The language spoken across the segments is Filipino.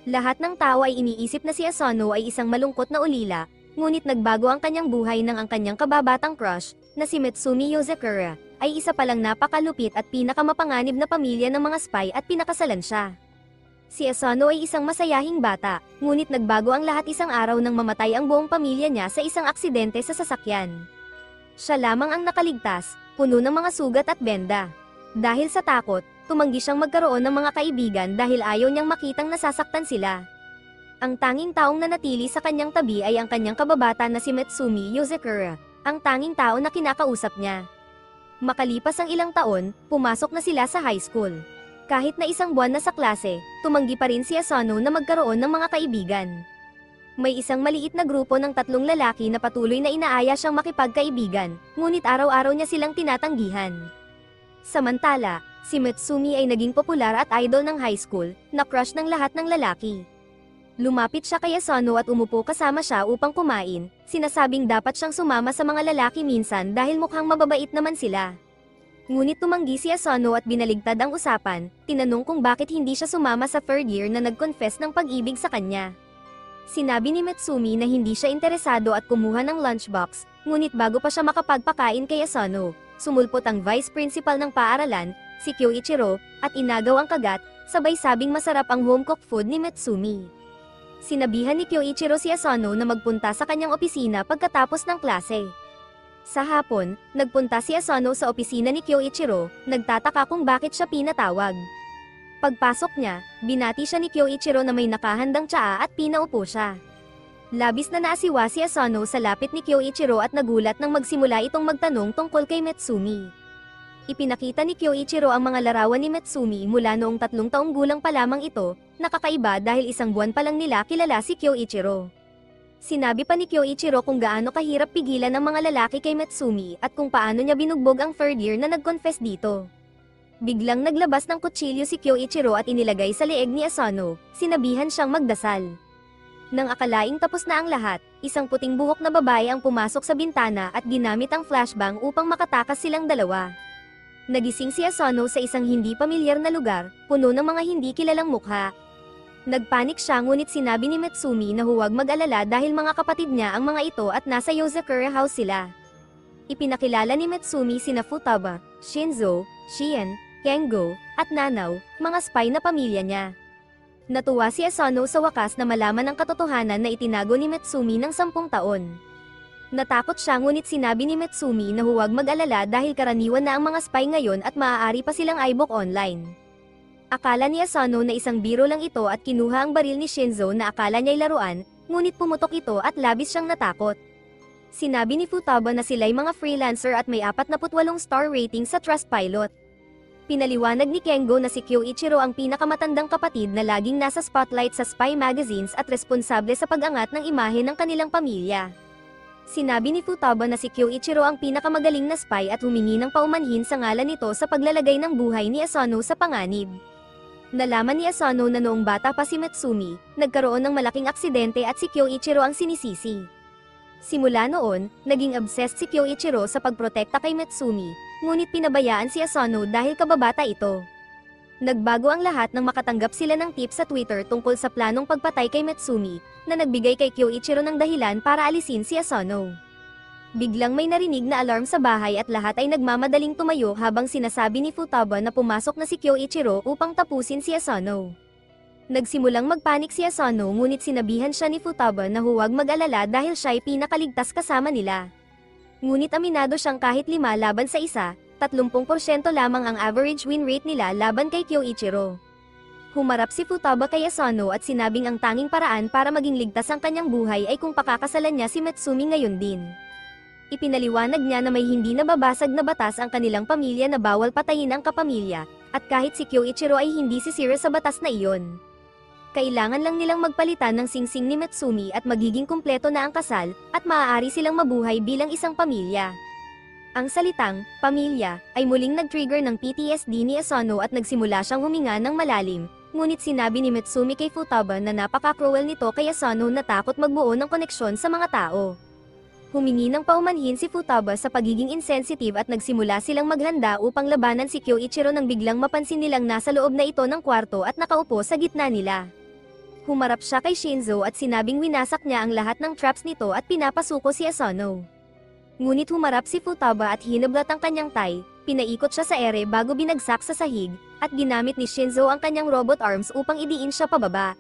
Lahat ng tao ay iniisip na si Asano ay isang malungkot na ulila, ngunit nagbago ang kanyang buhay nang ang kanyang kababatang crush, na si Mitsumi Yozakura, ay isa palang napakalupit at pinakamapanganib na pamilya ng mga spy at pinakasalan siya. Si Asano ay isang masayahing bata, ngunit nagbago ang lahat isang araw nang mamatay ang buong pamilya niya sa isang aksidente sa sasakyan. Siya lamang ang nakaligtas, puno ng mga sugat at benda. Dahil sa takot, tumanggi siyang magkaroon ng mga kaibigan dahil ayaw niyang makitang nasasaktan sila. Ang tanging taong nanatili sa kanyang tabi ay ang kanyang kababata na si Mitsumi Yozakura, ang tanging tao na kinakausap niya. Makalipas ang ilang taon, pumasok na sila sa high school. Kahit na isang buwan na sa klase, tumanggi pa rin si Asano na magkaroon ng mga kaibigan. May isang maliit na grupo ng 3 lalaki na patuloy na inaaya siyang makipagkaibigan, ngunit araw-araw niya silang tinatanggihan. Samantala, si Mitsumi ay naging popular at idol ng high school, na crush ng lahat ng lalaki. Lumapit siya kay Asano at umupo kasama siya upang kumain, sinasabing dapat siyang sumama sa mga lalaki minsan dahil mukhang mababait naman sila. Ngunit tumanggi si Asano at binaligtad ang usapan, tinanong kung bakit hindi siya sumama sa 3rd year na nag-confess ng pag-ibig sa kanya. Sinabi ni Mitsumi na hindi siya interesado at kumuha ng lunchbox, ngunit bago pa siya makapagpakain kay Asano, sumulpot ang vice principal ng paaralan, si Kyoichiro, at inagaw ang kagat, sabay sabing masarap ang home-cooked food ni Mitsumi. Sinabihan ni Kyoichiro si Asano na magpunta sa kanyang opisina pagkatapos ng klase. Sa hapon, nagpunta si Asano sa opisina ni Kyoichiro, nagtataka kung bakit siya pinatawag. Pagpasok niya, binati siya ni Kyoichiro na may nakahandang tsaa at pinaupo siya. Labis na naasiwa si Asano sa lapit ni Kyoichiro at nagulat nang magsimula itong magtanong tungkol kay Mitsumi. Ipinakita ni Kyoichiro ang mga larawan ni Mitsumi mula noong 3 taong gulang pa lamang ito, nakakaiba dahil isang buwan pa lang nila kilala si Kyoichiro. Sinabi pa ni Kyoichiro kung gaano kahirap pigilan ng mga lalaki kay Mitsumi at kung paano niya binugbog ang 3rd year na nag-confess dito. Biglang naglabas ng kutsilyo si Kyoichiro at inilagay sa leeg ni Asano, sinabihan siyang magdasal. Nang akalaing tapos na ang lahat, isang puting buhok na babae ang pumasok sa bintana at ginamit ang flashbang upang makatakas silang dalawa. Nagising si Asano sa isang hindi pamilyar na lugar, puno ng mga hindi kilalang mukha. Nagpanik siya ngunit sinabi ni Mitsumi na huwag mag-alala dahil mga kapatid niya ang mga ito at nasa Yozakura House sila. Ipinakilala ni Mitsumi sina Futaba, Shinzo, Shien, Kengo, at Nanaw, mga spy na pamilya niya. Natuwa si Asano sa wakas na malaman ang katotohanan na itinago ni Mitsumi ng 10 taon. Natakot siya ngunit sinabi ni Mitsumi na huwag mag-alala dahil karaniwan na ang mga spy ngayon at maaari pa silang ibok online. Akala ni Asano na isang biro lang ito at kinuha ang baril ni Shinzo na akala niya'y laruan, ngunit pumutok ito at labis siyang natakot. Sinabi ni Futaba na sila'y mga freelancer at may 48 star rating sa Trustpilot. Pinaliwanag ni Kengo na si Kyoichiro ang pinakamatandang kapatid na laging nasa spotlight sa spy magazines at responsable sa pag-angat ng imahe ng kanilang pamilya. Sinabi ni Futaba na si Kyoichiro ang pinakamagaling na spy at humingi ng paumanhin sa ngalan nito sa paglalagay ng buhay ni Asano sa panganib. Nalaman ni Asano na noong bata pa si Mitsumi, nagkaroon ng malaking aksidente at si Kyoichiro ang sinisisi. Simula noon, naging obsessed si Kyoichiro sa pagprotekta kay Mitsumi, ngunit pinabayaan si Asano dahil kababata ito. Nagbago ang lahat nang makatanggap sila ng tip sa Twitter tungkol sa planong pagpatay kay Mitsumi, na nagbigay kay Kyoichiro ng dahilan para alisin si Asano. Biglang may narinig na alarm sa bahay at lahat ay nagmamadaling tumayo habang sinasabi ni Futaba na pumasok na si Kyoichiro upang tapusin si Asano. Nagsimulang magpanik si Asano ngunit sinabihan siya ni Futaba na huwag mag-alala dahil siya'y pinakaligtas kasama nila. Ngunit aminado siyang kahit 5 laban sa isa, 30% lamang ang average win rate nila laban kay Kyoichiro. Humarap si Futaba kay Asano at sinabing ang tanging paraan para maging ligtas ang kanyang buhay ay kung pakakasalan niya si Mitsumi ngayon din. Ipinaliwanag niya na may hindi nababasag na batas ang kanilang pamilya na bawal patayin ang kapamilya, at kahit si Kyoichiro ay hindi sisira sa batas na iyon. Kailangan lang nilang magpalitan ng singsing ni Mitsumi at magiging kumpleto na ang kasal, at maaari silang mabuhay bilang isang pamilya. Ang salitang, pamilya, ay muling nag-trigger ng PTSD ni Asano at nagsimula siyang huminga ng malalim, ngunit sinabi ni Mitsumi kay Futaba na napaka-cruel nito kay Asano na takot magbuo ng koneksyon sa mga tao. Humingi ng paumanhin si Futaba sa pagiging insensitive at nagsimula silang maghanda upang labanan si Kyoichiro nang biglang mapansin nilang nasa loob na ito ng kwarto at nakaupo sa gitna nila. Humarap siya kay Shinzo at sinabing winasak niya ang lahat ng traps nito at pinapasuko si Asano. Ngunit humarap si Futaba at hinublat ang kanyang tai, pinaikot siya sa ere bago binagsak sa sahig, at ginamit ni Shinzo ang kanyang robot arms upang idiin siya pababa.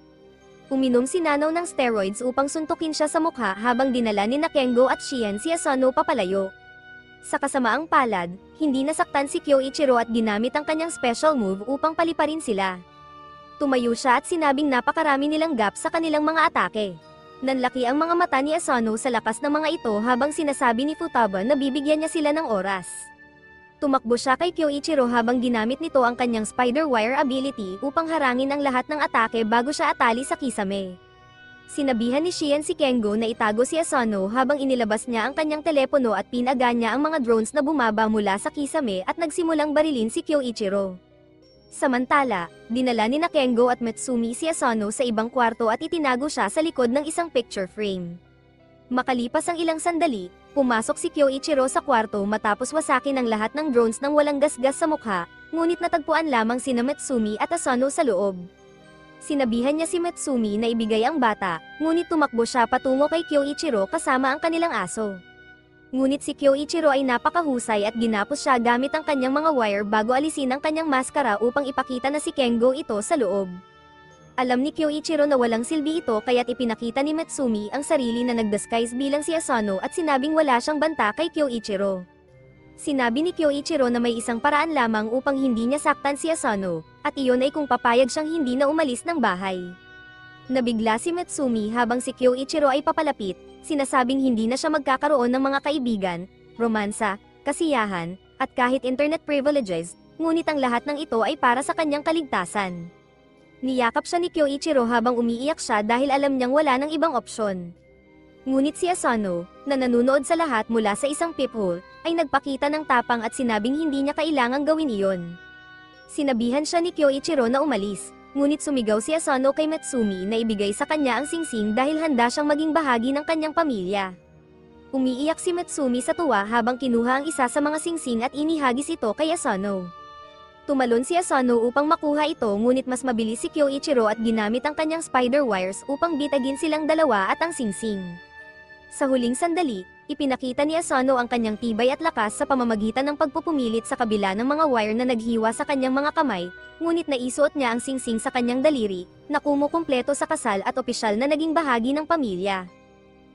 Uminom si Nanaw ng steroids upang suntukin siya sa mukha habang dinala ni Kengo at Shian si Asano papalayo. Sa kasamaang palad, hindi nasaktan si Kyoichiro at ginamit ang kanyang special move upang paliparin sila. Tumayo siya at sinabing napakarami nilang gap sa kanilang mga atake. Nanlaki ang mga mata ni Asano sa lakas ng mga ito habang sinasabi ni Futaba na bibigyan niya sila ng oras. Tumakbo siya kay Kyoichiro habang ginamit nito ang kanyang spider wire ability upang harangin ang lahat ng atake bago siya atali sa kisame. Sinabihan ni Shian si Kengo na itago si Asano habang inilabas niya ang kanyang telepono at pinaga niya ang mga drones na bumaba mula sa kisame at nagsimulang barilin si Kyoichiro. Samantala, dinala ni Kengo at Mitsumi si Asano sa ibang kwarto at itinago siya sa likod ng isang picture frame. Makalipas ang ilang sandali, pumasok si Kyoichiro sa kwarto matapos wasakin ang lahat ng drones nang walang gasgas sa mukha, ngunit natagpuan lamang sina Mitsumi at Asano sa loob. Sinabihan niya si Mitsumi na ibigay ang bata, ngunit tumakbo siya patungo kay Kyoichiro kasama ang kanilang aso. Ngunit si Kyoichiro ay napakahusay at ginapos siya gamit ang kanyang mga wire bago alisin ang kanyang maskara upang ipakita na si Kengo ito sa loob. Alam ni Kyoichiro na walang silbi ito kaya't ipinakita ni Mitsumi ang sarili na nagdisguise bilang si Asano at sinabing wala siyang banta kay Kyoichiro. Sinabi ni Kyoichiro na may isang paraan lamang upang hindi niya saktan si Asano, at iyon ay kung papayag siyang hindi na umalis ng bahay. Nabigla si Mitsumi habang si Kyoichiro ay papalapit, sinasabing hindi na siya magkakaroon ng mga kaibigan, romansa, kasiyahan, at kahit internet privileges, ngunit ang lahat ng ito ay para sa kanyang kaligtasan. Niyakap siya ni Kyoichiro habang umiiyak siya dahil alam niyang wala ng ibang opsyon. Ngunit si Asano, na nanunood sa lahat mula sa isang peephole, ay nagpakita ng tapang at sinabing hindi niya kailangang gawin iyon. Sinabihan siya ni Kyoichiro na umalis, ngunit sumigaw si Asano kay Mitsumi na ibigay sa kanya ang singsing dahil handa siyang maging bahagi ng kanyang pamilya. Umiiyak si Mitsumi sa tuwa habang kinuha ang isa sa mga singsing at inihagis ito kay Asano. Tumalon si Asano upang makuha ito ngunit mas mabilis si Kyoichiro at ginamit ang kanyang spider wires upang bitagin silang dalawa at ang singsing. Sa huling sandali, ipinakita ni Asano ang kanyang tibay at lakas sa pamamagitan ng pagpupumilit sa kabila ng mga wire na naghiwa sa kanyang mga kamay, ngunit naisuot niya ang singsing sa kanyang daliri, na kumukumpleto sa kasal at opisyal na naging bahagi ng pamilya.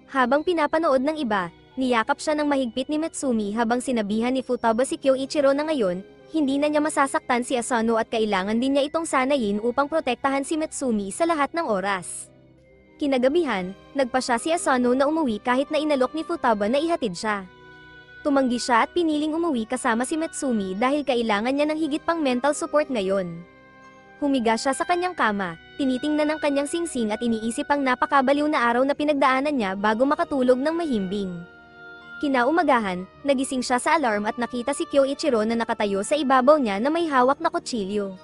Habang pinapanood ng iba, niyakap siya ng mahigpit ni Mitsumi habang sinabihan ni Futaba si Kyoichiro na ngayon, hindi na niya masasaktan si Asano at kailangan din niya itong sanayin upang protektahan si Mitsumi sa lahat ng oras. Kinagabihan, nagpa siya si Asano na umuwi kahit na inalok ni Futaba na ihatid siya. Tumanggi siya at piniling umuwi kasama si Mitsumi dahil kailangan niya ng higit pang mental support ngayon. Humiga siya sa kanyang kama, tinitingnan ang kanyang singsing at iniisip ang napakabaliw na araw na pinagdaanan niya bago makatulog ng mahimbing. Kinaumagahan, nagising siya sa alarm at nakita si Kyoichiro na nakatayo sa ibabaw niya na may hawak na kutsilyo.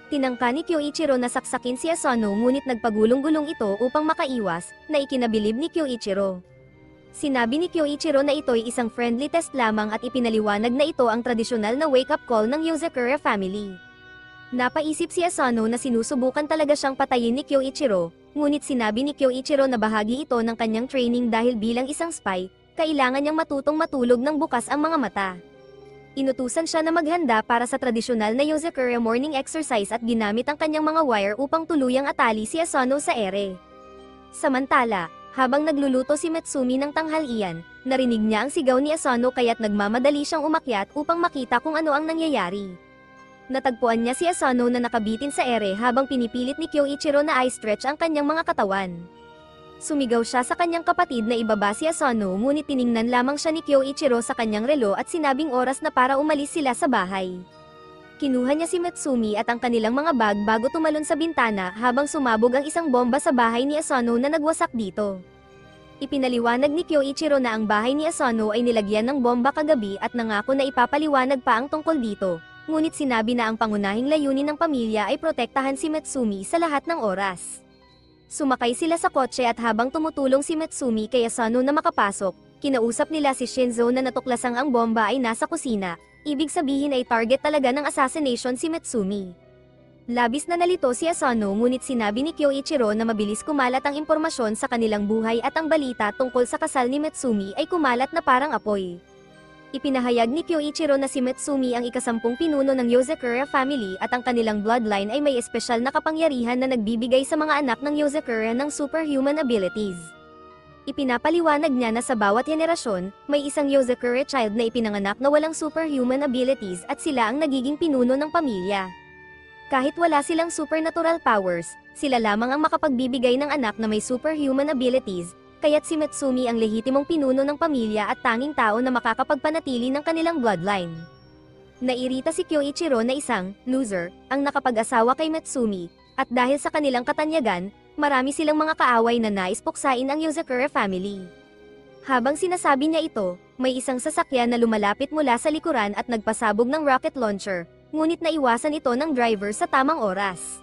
Tinangka ni Kyoichiro na saksakin si Asano ngunit nagpagulong-gulong ito upang makaiwas, na ikinabilib ni Kyoichiro. Sinabi ni Kyoichiro na ito'y isang friendly test lamang at ipinaliwanag na ito ang tradisyonal na wake-up call ng Yozakura family. Napaisip si Asano na sinusubukan talaga siyang patayin ni Kyoichiro, ngunit sinabi ni Kyoichiro na bahagi ito ng kanyang training dahil bilang isang spy, kailangan niyang matutong matulog ng bukas ang mga mata. Inutusan siya na maghanda para sa tradisyonal na Yozakura morning exercise at ginamit ang kanyang mga wire upang tuluyang atali si Asano sa ere. Samantala, habang nagluluto si Mitsumi ng tanghalian, narinig niya ang sigaw ni Asano kaya't nagmamadali siyang umakyat upang makita kung ano ang nangyayari. Natagpuan niya si Asano na nakabitin sa ere habang pinipilit ni Kyoichiro na i-stretch ang kanyang mga katawan. Sumigaw siya sa kanyang kapatid na ibaba si Asano ngunit tiningnan lamang siya ni Kyoichiro sa kanyang relo at sinabing oras na para umalis sila sa bahay. Kinuha niya si Mitsumi at ang kanilang mga bag bago tumalon sa bintana habang sumabog ang isang bomba sa bahay ni Asano na nagwasak dito. Ipinaliwanag ni Kyoichiro na ang bahay ni Asano ay nilagyan ng bomba kagabi at nangako na ipapaliwanag pa ang tungkol dito, ngunit sinabi na ang pangunahing layunin ng pamilya ay protektahan si Mitsumi sa lahat ng oras. Sumakay sila sa kotse at habang tumutulong si Mitsumi kay Asano na makapasok, kinausap nila si Shinzo na natuklasang ang bomba ay nasa kusina, ibig sabihin ay target talaga ng assassination si Mitsumi. Labis na nalito si Asano ngunit sinabi ni Kyoichiro na mabilis kumalat ang impormasyon sa kanilang buhay at ang balita tungkol sa kasal ni Mitsumi ay kumalat na parang apoy. Ipinahayag ni Kyoichiro na si Mitsumi ang ikasampung pinuno ng Yozakura family at ang kanilang bloodline ay may espesyal na kapangyarihan na nagbibigay sa mga anak ng Yozakura ng superhuman abilities. Ipinapaliwanag niya na sa bawat henerasyon, may isang Yozakura child na ipinanganak na walang superhuman abilities at sila ang nagiging pinuno ng pamilya. Kahit wala silang supernatural powers, sila lamang ang makapagbibigay ng anak na may superhuman abilities, kaya't si Mitsumi ang lehitimong pinuno ng pamilya at tanging tao na makakapagpanatili ng kanilang bloodline. Nairita si Kyoichiro na isang loser ang nakapag-asawa kay Mitsumi, at dahil sa kanilang katanyagan, marami silang mga kaaway na nais puksain ang Yozakura family. Habang sinasabi niya ito, may isang sasakyan na lumalapit mula sa likuran at nagpasabog ng rocket launcher, ngunit naiwasan ito ng driver sa tamang oras.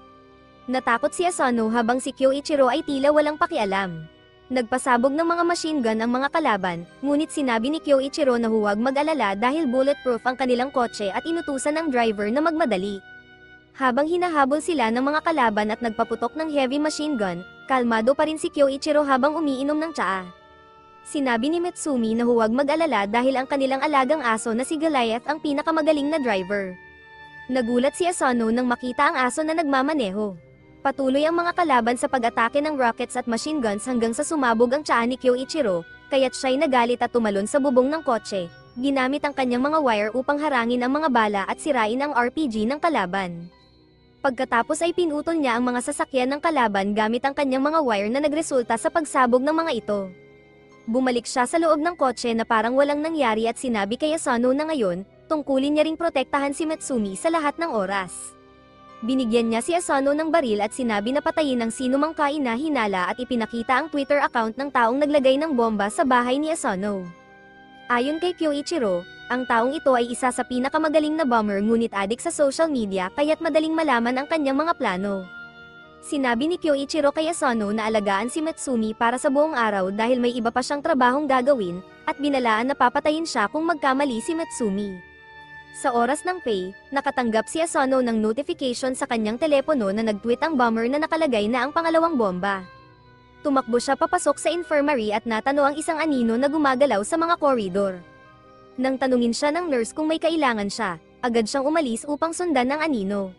Natakot si Asano habang si Kyoichiro ay tila walang pakialam. Nagpasabog ng mga machine gun ang mga kalaban, ngunit sinabi ni Kyoichiro na huwag mag-alala dahil bulletproof ang kanilang kotse at inutusan ng driver na magmadali. Habang hinahabol sila ng mga kalaban at nagpaputok ng heavy machine gun, kalmado pa rin si Kyoichiro habang umiinom ng tsaa. Sinabi ni Mitsumi na huwag mag-alala dahil ang kanilang alagang aso na si Goliath ang pinakamagaling na driver. Nagulat si Asano nang makita ang aso na nagmamaneho. Patuloy ang mga kalaban sa pag-atake ng rockets at machine guns hanggang sa sumabog ang tsaa ni Kyoichiro, kaya't siya'y nagalit at tumalon sa bubong ng kotse. Ginamit ang kanyang mga wire upang harangin ang mga bala at sirain ang RPG ng kalaban. Pagkatapos ay pinutol niya ang mga sasakyan ng kalaban gamit ang kanyang mga wire na nagresulta sa pagsabog ng mga ito. Bumalik siya sa loob ng kotse na parang walang nangyari at sinabi kay Asano na ngayon, tungkulin niya ring protektahan si Mitsumi sa lahat ng oras. Binigyan niya si Asano ng baril at sinabi na patayin ang sinumang kaina-hinala at ipinakita ang Twitter account ng taong naglagay ng bomba sa bahay ni Asano. Ayon kay Kyoichiro, ang taong ito ay isa sa pinakamagaling na bomber ngunit adik sa social media kaya't madaling malaman ang kanyang mga plano. Sinabi ni Kyoichiro kay Asano na alagaan si Mitsumi para sa buong araw dahil may iba pa siyang trabahong gagawin, at binalaan na papatayin siya kung magkamali si Mitsumi. Sa oras ng pay, nakatanggap si Asano ng notification sa kanyang telepono na nag-tweet ang bomber na nakalagay na ang pangalawang bomba. Tumakbo siya papasok sa infirmary at natano ang isang anino na gumagalaw sa mga koridor. Nang tanungin siya ng nurse kung may kailangan siya, agad siyang umalis upang sundan ng anino.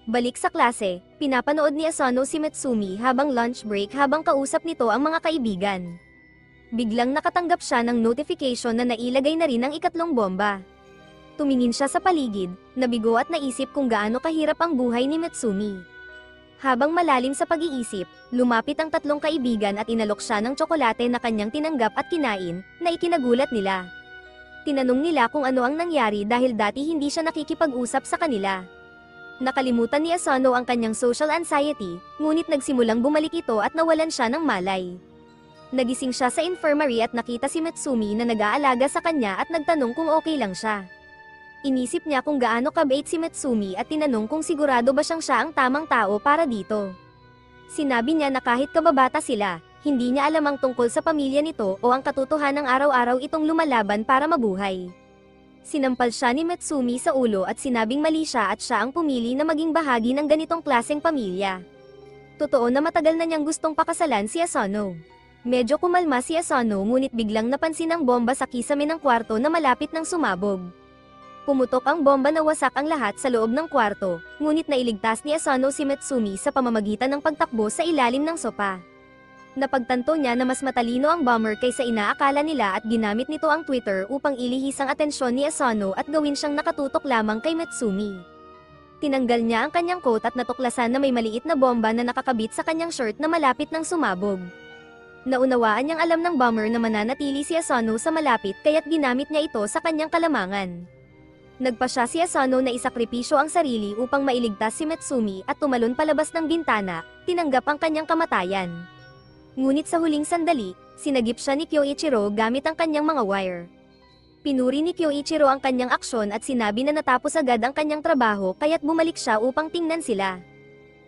Balik sa klase, pinapanood ni Asano si Mitsumi habang lunch break habang kausap nito ang mga kaibigan. Biglang nakatanggap siya ng notification na nailagay na rin ang ikatlong bomba. Tumingin siya sa paligid, nabigo at naisip kung gaano kahirap ang buhay ni Mitsumi. Habang malalim sa pag-iisip, lumapit ang tatlong kaibigan at inalok siya ng tsokolate na kanyang tinanggap at kinain, na ikinagulat nila. Tinanong nila kung ano ang nangyari dahil dati hindi siya nakikipag-usap sa kanila. Nakalimutan ni Asano ang kanyang social anxiety, ngunit nagsimulang bumalik ito at nawalan siya ng malay. Nagising siya sa infirmary at nakita si Mitsumi na nag-aalaga sa kanya at nagtanong kung okay lang siya. Inisip niya kung gaano kabait si Mitsumi at tinanong kung sigurado ba siya ang tamang tao para dito. Sinabi niya na kahit kababata sila, hindi niya alam ang tungkol sa pamilya nito o ang katotohanang araw-araw itong lumalaban para mabuhay. Sinampal siya ni Mitsumi sa ulo at sinabing mali siya at siya ang pumili na maging bahagi ng ganitong klaseng pamilya. Totoo na matagal na niyang gustong pakasalan si Asano. Medyo kumalma si Asano ngunit biglang napansin ang bomba sa kisame ng kwarto na malapit ng sumabog. Pumutok ang bomba na wasak ang lahat sa loob ng kwarto, ngunit nailigtas ni Asano si Mitsumi sa pamamagitan ng pagtakbo sa ilalim ng sopa. Napagtanto niya na mas matalino ang bomber kaysa inaakala nila at ginamit nito ang Twitter upang ilihis ang atensyon ni Asano at gawin siyang nakatutok lamang kay Mitsumi. Tinanggal niya ang kanyang coat at natuklasan na may maliit na bomba na nakakabit sa kanyang shirt na malapit ng sumabog. Naunawaan niyang alam ng bomber na mananatili si Asano sa malapit kaya't ginamit niya ito sa kanyang kalamangan. Nagpa siya si Asano na isakripisyo ang sarili upang mailigtas si Mitsumi at tumalon palabas ng bintana, tinanggap ang kanyang kamatayan. Ngunit sa huling sandali, sinagip siya ni Kyoichiro gamit ang kanyang mga wire. Pinuri ni Kyoichiro ang kanyang aksyon at sinabi na natapos agad ang kanyang trabaho kaya't bumalik siya upang tingnan sila.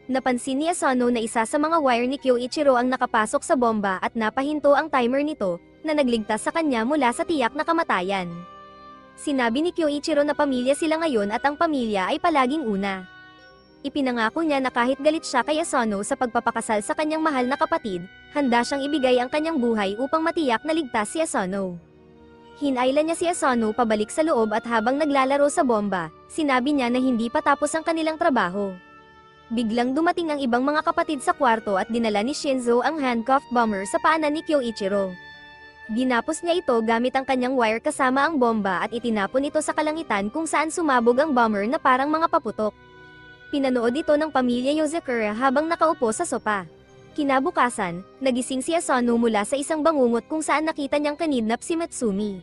Napansin ni Asano na isa sa mga wire ni Kyoichiro ang nakapasok sa bomba at napahinto ang timer nito, na nagligtas sa kanya mula sa tiyak na kamatayan. Sinabi ni Kyoichiro na pamilya sila ngayon at ang pamilya ay palaging una. Ipinangako niya na kahit galit siya kay Asano sa pagpapakasal sa kanyang mahal na kapatid, handa siyang ibigay ang kanyang buhay upang matiyak na ligtas si Asano. Hinayla niya si Asano pabalik sa loob at habang naglalaro sa bomba, sinabi niya na hindi pa tapos ang kanilang trabaho. Biglang dumating ang ibang mga kapatid sa kwarto at dinala ni Shinzo ang handcuffed bomber sa paanan ni Kyoichiro. Ginapos niya ito gamit ang kanyang wire kasama ang bomba at itinapon ito sa kalangitan kung saan sumabog ang bomber na parang mga paputok. Pinanood ito ng pamilya Yozakura habang nakaupo sa sopa. Kinabukasan, nagising si Asano mula sa isang bangungot kung saan nakita niyang kanidnap si Matsumi.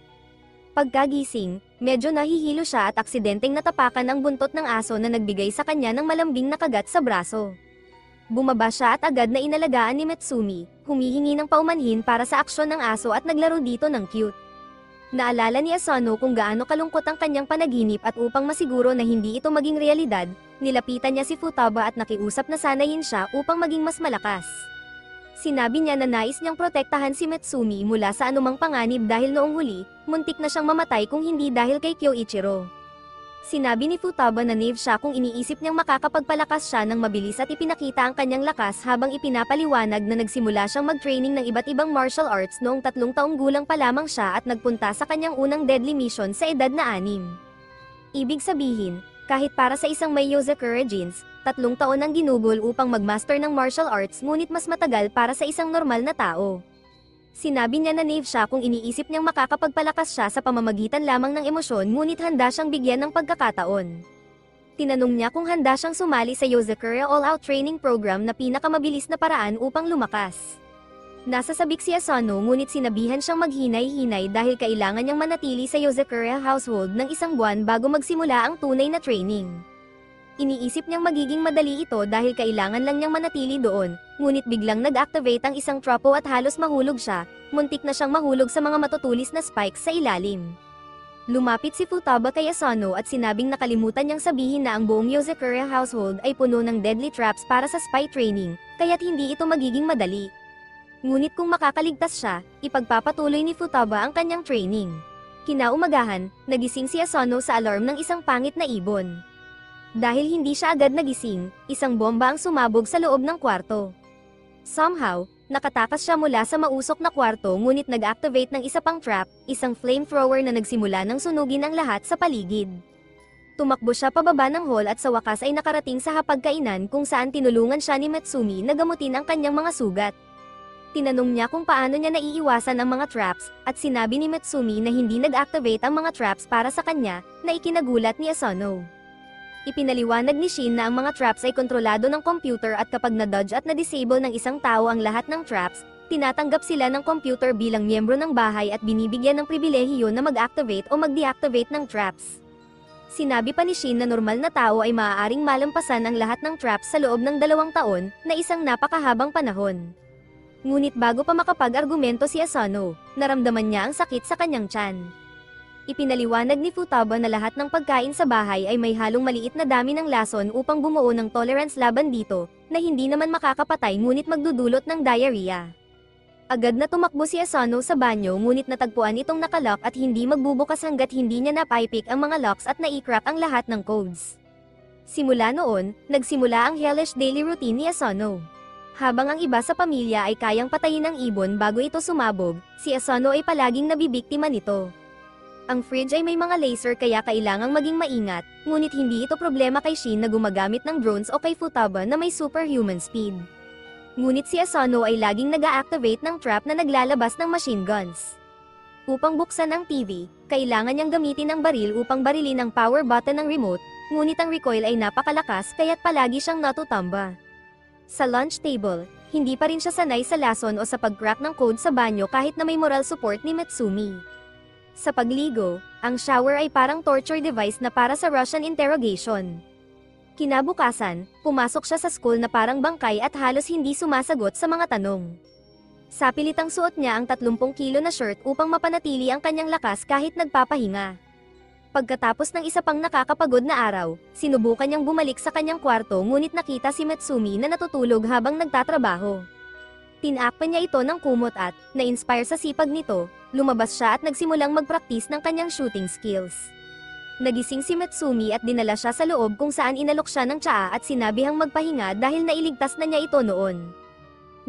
Pagkagising, medyo nahihilo siya at aksidenteng natapakan ang buntot ng aso na nagbigay sa kanya ng malambing na kagat sa braso. Bumaba siya at agad na inalagaan ni Matsumi, humihingi ng paumanhin para sa aksyon ng aso at naglaro dito ng cute. Naalala ni Asano kung gaano kalungkot ang kanyang panaginip at upang masiguro na hindi ito maging realidad, nilapitan niya si Futaba at nakiusap na sanayin siya upang maging mas malakas. Sinabi niya na nais niyang protektahan si Matsumi mula sa anumang panganib dahil noong huli, muntik na siyang mamatay kung hindi dahil kay Kyoichiro. Sinabi ni Futaba na naive siya kung iniisip niyang makakapagpalakas siya ng mabilis at ipinakita ang kanyang lakas habang ipinapaliwanag na nagsimula siyang mag-training ng iba't ibang martial arts noong 3 taong gulang pa lamang siya at nagpunta sa kanyang unang deadly mission sa edad na 6. Ibig sabihin, kahit para sa isang may Yozakura genes, 3 taon ang ginugol upang mag-master ng martial arts ngunit mas matagal para sa isang normal na tao. Sinabi niya na naive siya kung iniisip niyang makakapagpalakas siya sa pamamagitan lamang ng emosyon ngunit handa siyang bigyan ng pagkakataon. Tinanong niya kung handa siyang sumali sa Yozakura All-Out Training Program na pinakamabilis na paraan upang lumakas. Nasa sabik si Asano ngunit sinabihan siyang maghinay-hinay dahil kailangan niyang manatili sa Yozakura household ng 1 buwan bago magsimula ang tunay na training. Iniisip niyang magiging madali ito dahil kailangan lang niyang manatili doon, ngunit biglang nag-activate ang isang trapo at halos mahulog siya, muntik na siyang mahulog sa mga matutulis na spikes sa ilalim. Lumapit si Futaba kay Asano at sinabing nakalimutan niyang sabihin na ang buong Yozakura household ay puno ng deadly traps para sa spy training, kaya't hindi ito magiging madali. Ngunit kung makakaligtas siya, ipagpapatuloy ni Futaba ang kanyang training. Kinaumagahan, nagising si Asano sa alarm ng isang pangit na ibon. Dahil hindi siya agad nagising, isang bomba ang sumabog sa loob ng kwarto. Somehow, nakatakas siya mula sa mausok na kwarto ngunit nag-activate ng isa pang trap, isang flamethrower na nagsimula ng sunugin ang lahat sa paligid. Tumakbo siya pababa ng hall at sa wakas ay nakarating sa hapagkainan kung saan tinulungan siya ni Matsumi na gamutin ang kanyang mga sugat. Tinanong niya kung paano niya naiiwasan ang mga traps, at sinabi ni Matsumi na hindi nag-activate ang mga traps para sa kanya, na ikinagulat ni Asano. Ipinaliwanag ni Shin na ang mga traps ay kontrolado ng computer at kapag na-dodge at na-disable ng isang tao ang lahat ng traps, tinatanggap sila ng computer bilang miyembro ng bahay at binibigyan ng pribilehiyo na mag-activate o mag-deactivate ng traps. Sinabi pa ni Shin na normal na tao ay maaaring malampasan ang lahat ng traps sa loob ng 2 taon, na isang napakahabang panahon. Ngunit bago pa makapag-argumento si Asano, naramdaman niya ang sakit sa kanyang tiyan. Ipinaliwanag ni Futaba na lahat ng pagkain sa bahay ay may halong maliit na dami ng lason upang bumuo ng tolerance laban dito, na hindi naman makakapatay ngunit magdudulot ng diarrhea. Agad na tumakbo si Asano sa banyo ngunit natagpuan itong nakalock at hindi magbubukas hanggat hindi niya napaipik ang mga locks at nai-crack ang lahat ng codes. Simula noon, nagsimula ang hellish daily routine ni Asano. Habang ang iba sa pamilya ay kayang patayin ng ibon bago ito sumabog, si Asano ay palaging nabibiktima nito. Ang fridge ay may mga laser kaya kailangang maging maingat, ngunit hindi ito problema kay Shin na gumagamit ng drones o kay Futaba na may superhuman speed. Ngunit si Asano ay laging nag-a-activate ng trap na naglalabas ng machine guns. Upang buksan ang TV, kailangan niyang gamitin ang baril upang barilin ang power button ng remote, ngunit ang recoil ay napakalakas kaya't palagi siyang natutamba. Sa lunch table, hindi pa rin siya sanay sa lason o sa pag-crack ng code sa banyo kahit na may moral support ni Matsumi. Sa pagligo, ang shower ay parang torture device na para sa Russian interrogation. Kinabukasan, pumasok siya sa school na parang bangkay at halos hindi sumasagot sa mga tanong. Sapilitang suot niya ang 30 kilo na shirt upang mapanatili ang kanyang lakas kahit nagpapahinga. Pagkatapos ng isa pang nakakapagod na araw, sinubukan niyang bumalik sa kanyang kwarto ngunit nakita si Matsumi na natutulog habang nagtatrabaho. Tinakpan niya ito ng kumot at, na-inspire sa sipag nito, lumabas siya at nagsimulang mag-practice ng kanyang shooting skills. Nagising si Mitsumi at dinala siya sa loob kung saan inalok siya ng tsaa at sinabihang magpahinga dahil nailigtas na niya ito noon.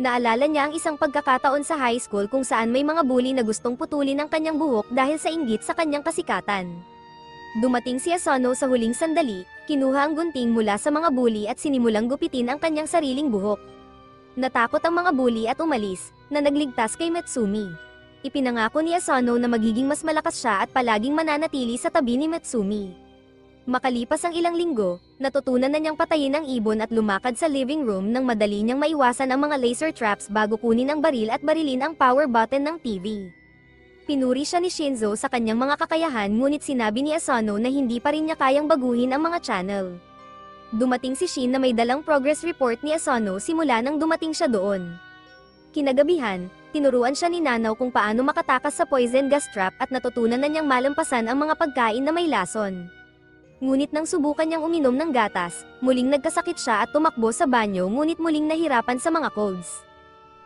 Naalala niya ang isang pagkakataon sa high school kung saan may mga bully na gustong putulin ang kanyang buhok dahil sa inggit sa kanyang kasikatan. Dumating si Asano sa huling sandali, kinuha ang gunting mula sa mga bully at sinimulang gupitin ang kanyang sariling buhok. Natakot ang mga bully at umalis, na nagligtas kay Mitsumi. Ipinangako ni Asano na magiging mas malakas siya at palaging mananatili sa tabi ni Mitsumi. Makalipas ang ilang linggo, natutunan na niyang patayin ang ibon at lumakad sa living room nang madali niyang maiwasan ang mga laser traps bago kunin ang baril at barilin ang power button ng TV. Pinuri siya ni Shinzo sa kanyang mga kakayahan ngunit sinabi ni Asano na hindi pa rin niya kayang baguhin ang mga channel. Dumating si Shin na may dalang progress report ni Asano simula nang dumating siya doon. Kinagabihan, tinuruan siya ni Nanaw kung paano makatakas sa poison gas trap at natutunan na niyang malampasan ang mga pagkain na may lason. Ngunit nang subukan niyang uminom ng gatas, muling nagkasakit siya at tumakbo sa banyo ngunit muling nahirapan sa mga codes.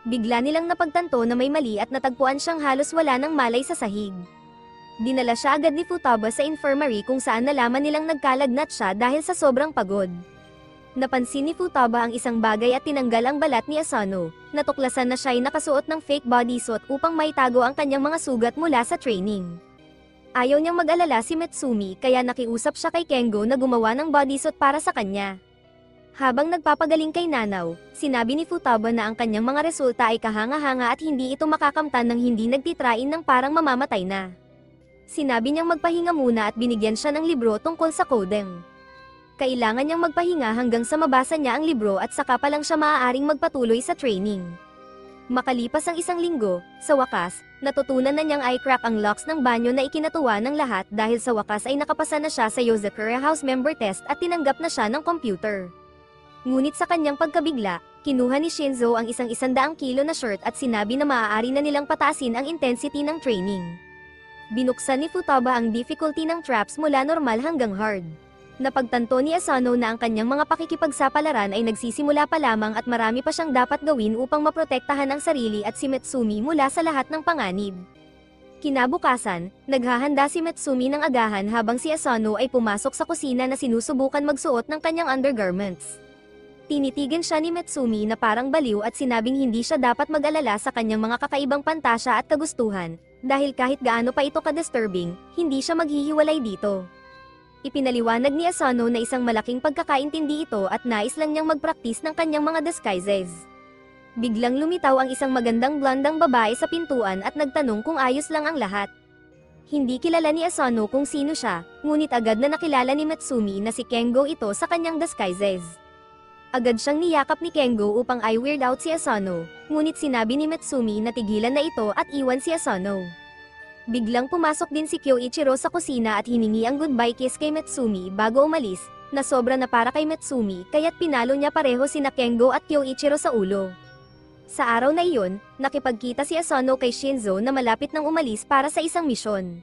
Bigla nilang napagtanto na may mali at natagpuan siyang halos wala ng malay sa sahig. Dinala siya agad ni Futaba sa infirmary kung saan nalaman nilang nagkalagnat siya dahil sa sobrang pagod. Napansin ni Futaba ang isang bagay at tinanggal ang balat ni Asano. Natuklasan na siya ay nakasuot ng fake bodysuit upang maitago ang kanyang mga sugat mula sa training. Ayaw niyang mag-alala si Mitsumi kaya nakiusap siya kay Kengo na gumawa ng bodysuit para sa kanya. Habang nagpapagaling kay Nanaw, sinabi ni Futaba na ang kanyang mga resulta ay kahanga-hanga at hindi ito makakamtan ng hindi nagtitrain ng parang mamamatay na. Sinabi niyang magpahinga muna at binigyan siya ng libro tungkol sa coding. Kailangan niyang magpahinga hanggang sa mabasa niya ang libro at saka pa lang siya maaaring magpatuloy sa training. Makalipas ang isang linggo, sa wakas, natutunan na niyang i-crack ang locks ng banyo na ikinatuwa ng lahat dahil sa wakas ay nakapasa na siya sa Yozakura House member test at tinanggap na siya ng computer. Ngunit sa kanyang pagkabigla, kinuha ni Shinzo ang isang 100 kilo na shirt at sinabi na maaari na nilang pataasin ang intensity ng training. Binuksan ni Futaba ang difficulty ng traps mula normal hanggang hard. Napagtanto ni Asano na ang kanyang mga pakikipagsapalaran ay nagsisimula pa lamang at marami pa siyang dapat gawin upang maprotektahan ang sarili at si Mitsumi mula sa lahat ng panganib. Kinabukasan, naghahanda si Mitsumi ng agahan habang si Asano ay pumasok sa kusina na sinusubukan magsuot ng kanyang undergarments. Tinitigan siya ni Mitsumi na parang baliw at sinabing hindi siya dapat mag-alala sa kanyang mga kakaibang pantasya at kagustuhan, dahil kahit gaano pa ito ka-disturbing, hindi siya maghihiwalay dito. Ipinaliwanag ni Asano na isang malaking pagkakaintindi ito at nais lang niyang magpraktis ng kanyang mga disguises. Biglang lumitaw ang isang magandang blondang babae sa pintuan at nagtanong kung ayos lang ang lahat. Hindi kilala ni Asano kung sino siya, ngunit agad na nakilala ni Mitsumi na si Kengo ito sa kanyang disguises. Agad siyang niyakap ni Kengo upang i-weird out si Asano, ngunit sinabi ni Mitsumi na tigilan na ito at iwan si Asano. Biglang pumasok din si Kyoichiro sa kusina at hiningi ang goodbye kiss kay Mitsumi bago umalis, na sobra na para kay Mitsumi kaya't pinalo niya pareho sina Kengo at Kyoichiro sa ulo. Sa araw na iyon, nakipagkita si Asano kay Shinzo na malapit nang umalis para sa isang misyon.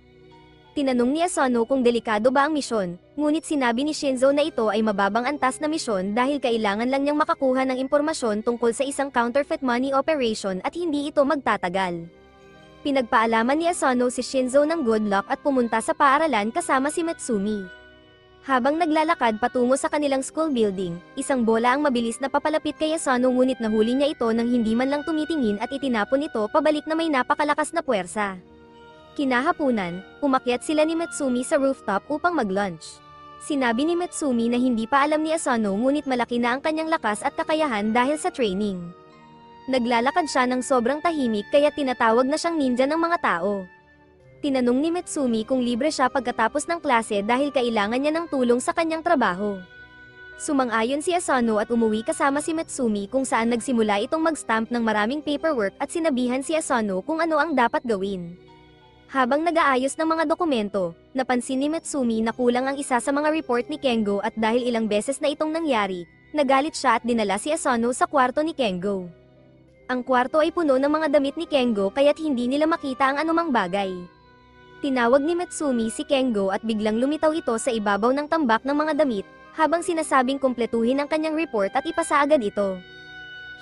Tinanong ni Asano kung delikado ba ang misyon, ngunit sinabi ni Shinzo na ito ay mababang antas na misyon dahil kailangan lang niyang makakuha ng impormasyon tungkol sa isang counterfeit money operation at hindi ito magtatagal. Pinagpaalaman ni Asano si Shinzo ng good luck at pumunta sa paaralan kasama si Mitsumi. Habang naglalakad patungo sa kanilang school building, isang bola ang mabilis na papalapit kay Asano ngunit nahuli niya ito nang hindi man lang tumitingin at itinapon ito pabalik na may napakalakas na puwersa. Kinahapunan, umakyat sila ni Mitsumi sa rooftop upang mag-lunch. Sinabi ni Mitsumi na hindi pa alam ni Asano ngunit malaki na ang kanyang lakas at kakayahan dahil sa training. Naglalakad siya ng sobrang tahimik kaya tinatawag na siyang ninja ng mga tao. Tinanong ni Mitsumi kung libre siya pagkatapos ng klase dahil kailangan niya ng tulong sa kanyang trabaho. Sumang-ayon si Asano at umuwi kasama si Mitsumi kung saan nagsimula itong mag-stamp ng maraming paperwork at sinabihan si Asano kung ano ang dapat gawin. Habang nag-aayos ng mga dokumento, napansin ni Mitsumi na kulang ang isa sa mga report ni Kengo at dahil ilang beses na itong nangyari, nagalit siya at dinala si Asano sa kwarto ni Kengo. Ang kwarto ay puno ng mga damit ni Kengo kaya't hindi nila makita ang anumang bagay. Tinawag ni Mitsumi si Kengo at biglang lumitaw ito sa ibabaw ng tambak ng mga damit, habang sinasabing kumpletuhin ang kanyang report at ipasa agad ito.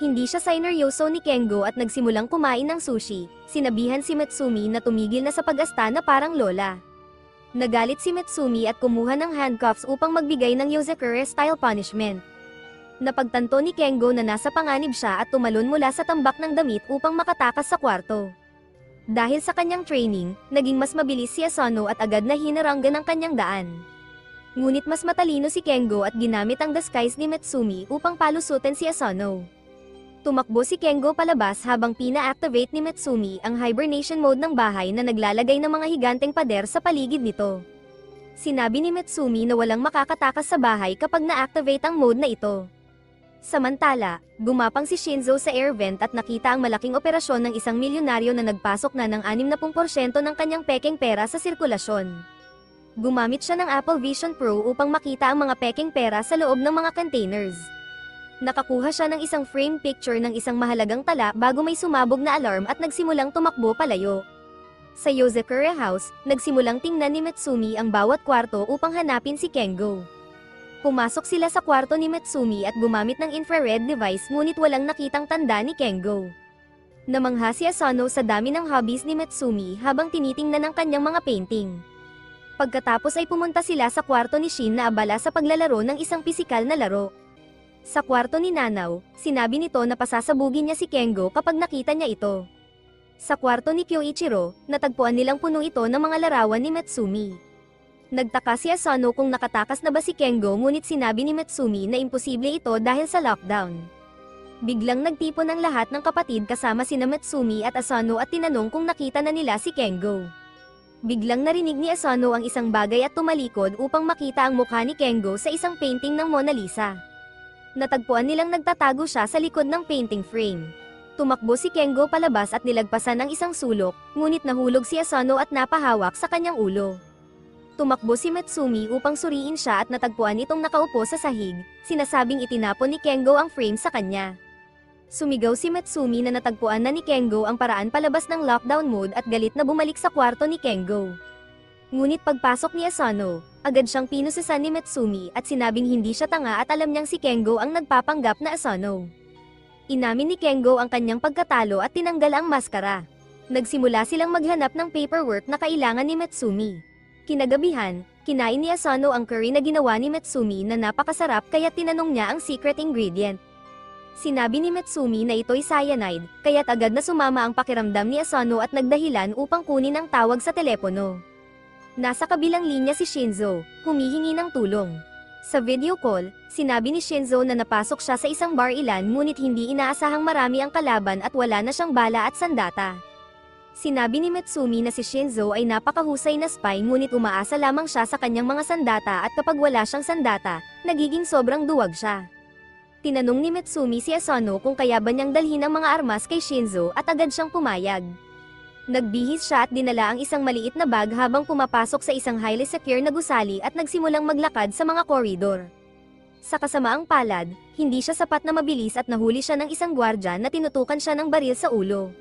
Hindi siya sineryoso ni Kengo at nagsimulang kumain ng sushi, sinabihan si Mitsumi na tumigil na sa pag-asta na parang lola. Nagalit si Mitsumi at kumuha ng handcuffs upang magbigay ng Yozakura-style punishment. Napagtanto ni Kengo na nasa panganib siya at tumalon mula sa tambak ng damit upang makatakas sa kwarto. Dahil sa kanyang training, naging mas mabilis si Asano at agad na hinaranggan ang kanyang daan. Ngunit mas matalino si Kengo at ginamit ang disguise ni Mitsumi upang palusutin si Asano. Tumakbo si Kengo palabas habang pina-activate ni Mitsumi ang hibernation mode ng bahay na naglalagay ng mga higanteng pader sa paligid nito. Sinabi ni Mitsumi na walang makakatakas sa bahay kapag na-activate ang mode na ito. Samantala, gumapang si Shinzo sa air vent at nakita ang malaking operasyon ng isang milyonaryo na nagpasok na ng 60% ng kanyang pekeng pera sa sirkulasyon. Gumamit siya ng Apple Vision Pro upang makita ang mga pekeng pera sa loob ng mga containers. Nakakuha siya ng isang frame picture ng isang mahalagang tala bago may sumabog na alarm at nagsimulang tumakbo palayo. Sa Yozakura House, nagsimulang tingnan ni Mitsumi ang bawat kwarto upang hanapin si Kengo. Pumasok sila sa kwarto ni Mitsumi at gumamit ng infrared device ngunit walang nakitang tanda ni Kengo. Namangha si Asano sa dami ng hobbies ni Mitsumi habang tinitingnan ang kanyang mga painting. Pagkatapos ay pumunta sila sa kwarto ni Shin na abala sa paglalaro ng isang pisikal na laro. Sa kwarto ni Nanao, sinabi nito na pasasabugin niya si Kengo kapag nakita niya ito. Sa kwarto ni Kyoichiro, natagpuan nilang puno ito ng mga larawan ni Mitsumi. Nagtaka si Asano kung nakatakas na ba si Kengo ngunit sinabi ni Mitsumi na imposible ito dahil sa lockdown. Biglang nagtipon ang lahat ng kapatid kasama sina Mitsumi at Asano at tinanong kung nakita na nila si Kengo. Biglang narinig ni Asano ang isang bagay at tumalikod upang makita ang mukha ni Kengo sa isang painting ng Mona Lisa. Natagpuan nilang nagtatago siya sa likod ng painting frame. Tumakbo si Kengo palabas at nilagpasan ang isang sulok, ngunit nahulog si Asano at napahawak sa kanyang ulo. Tumakbo si Mitsumi upang suriin siya at natagpuan itong nakaupo sa sahig, sinasabing itinapon ni Kengo ang frame sa kanya. Sumigaw si Mitsumi na natagpuan na ni Kengo ang paraan palabas ng lockdown mode at galit na bumalik sa kwarto ni Kengo. Ngunit pagpasok ni Asano, agad siyang pinususan ni Mitsumi at sinabing hindi siya tanga at alam niyang si Kengo ang nagpapanggap na Asano. Inamin ni Kengo ang kanyang pagkatalo at tinanggal ang maskara. Nagsimula silang maghanap ng paperwork na kailangan ni Mitsumi. Kinagabihan, kinain ni Asano ang curry na ginawa ni Mitsumi na napakasarap kaya tinanong niya ang secret ingredient. Sinabi ni Mitsumi na ito'y cyanide, kaya't agad na sumama ang pakiramdam ni Asano at nagdahilan upang kunin ang tawag sa telepono. Nasa kabilang linya si Shinzo, humihingi ng tulong. Sa video call, sinabi ni Shinzo na napasok siya sa isang bar ilan ngunit hindi inaasahang marami ang kalaban at wala na siyang bala at sandata. Sinabi ni Mitsumi na si Shinzo ay napakahusay na spy ngunit umaasa lamang siya sa kanyang mga sandata at kapag wala siyang sandata, nagiging sobrang duwag siya. Tinanong ni Mitsumi si Asano kung kaya ba niyang dalhin ang mga armas kay Shinzo at agad siyang pumayag. Nagbihis siya at dinala ang isang maliit na bag habang pumapasok sa isang highly secure na gusali at nagsimulang maglakad sa mga koridor. Sa kasamaang palad, hindi siya sapat na mabilis at nahuli siya ng isang gwardya na tinutukan siya ng baril sa ulo.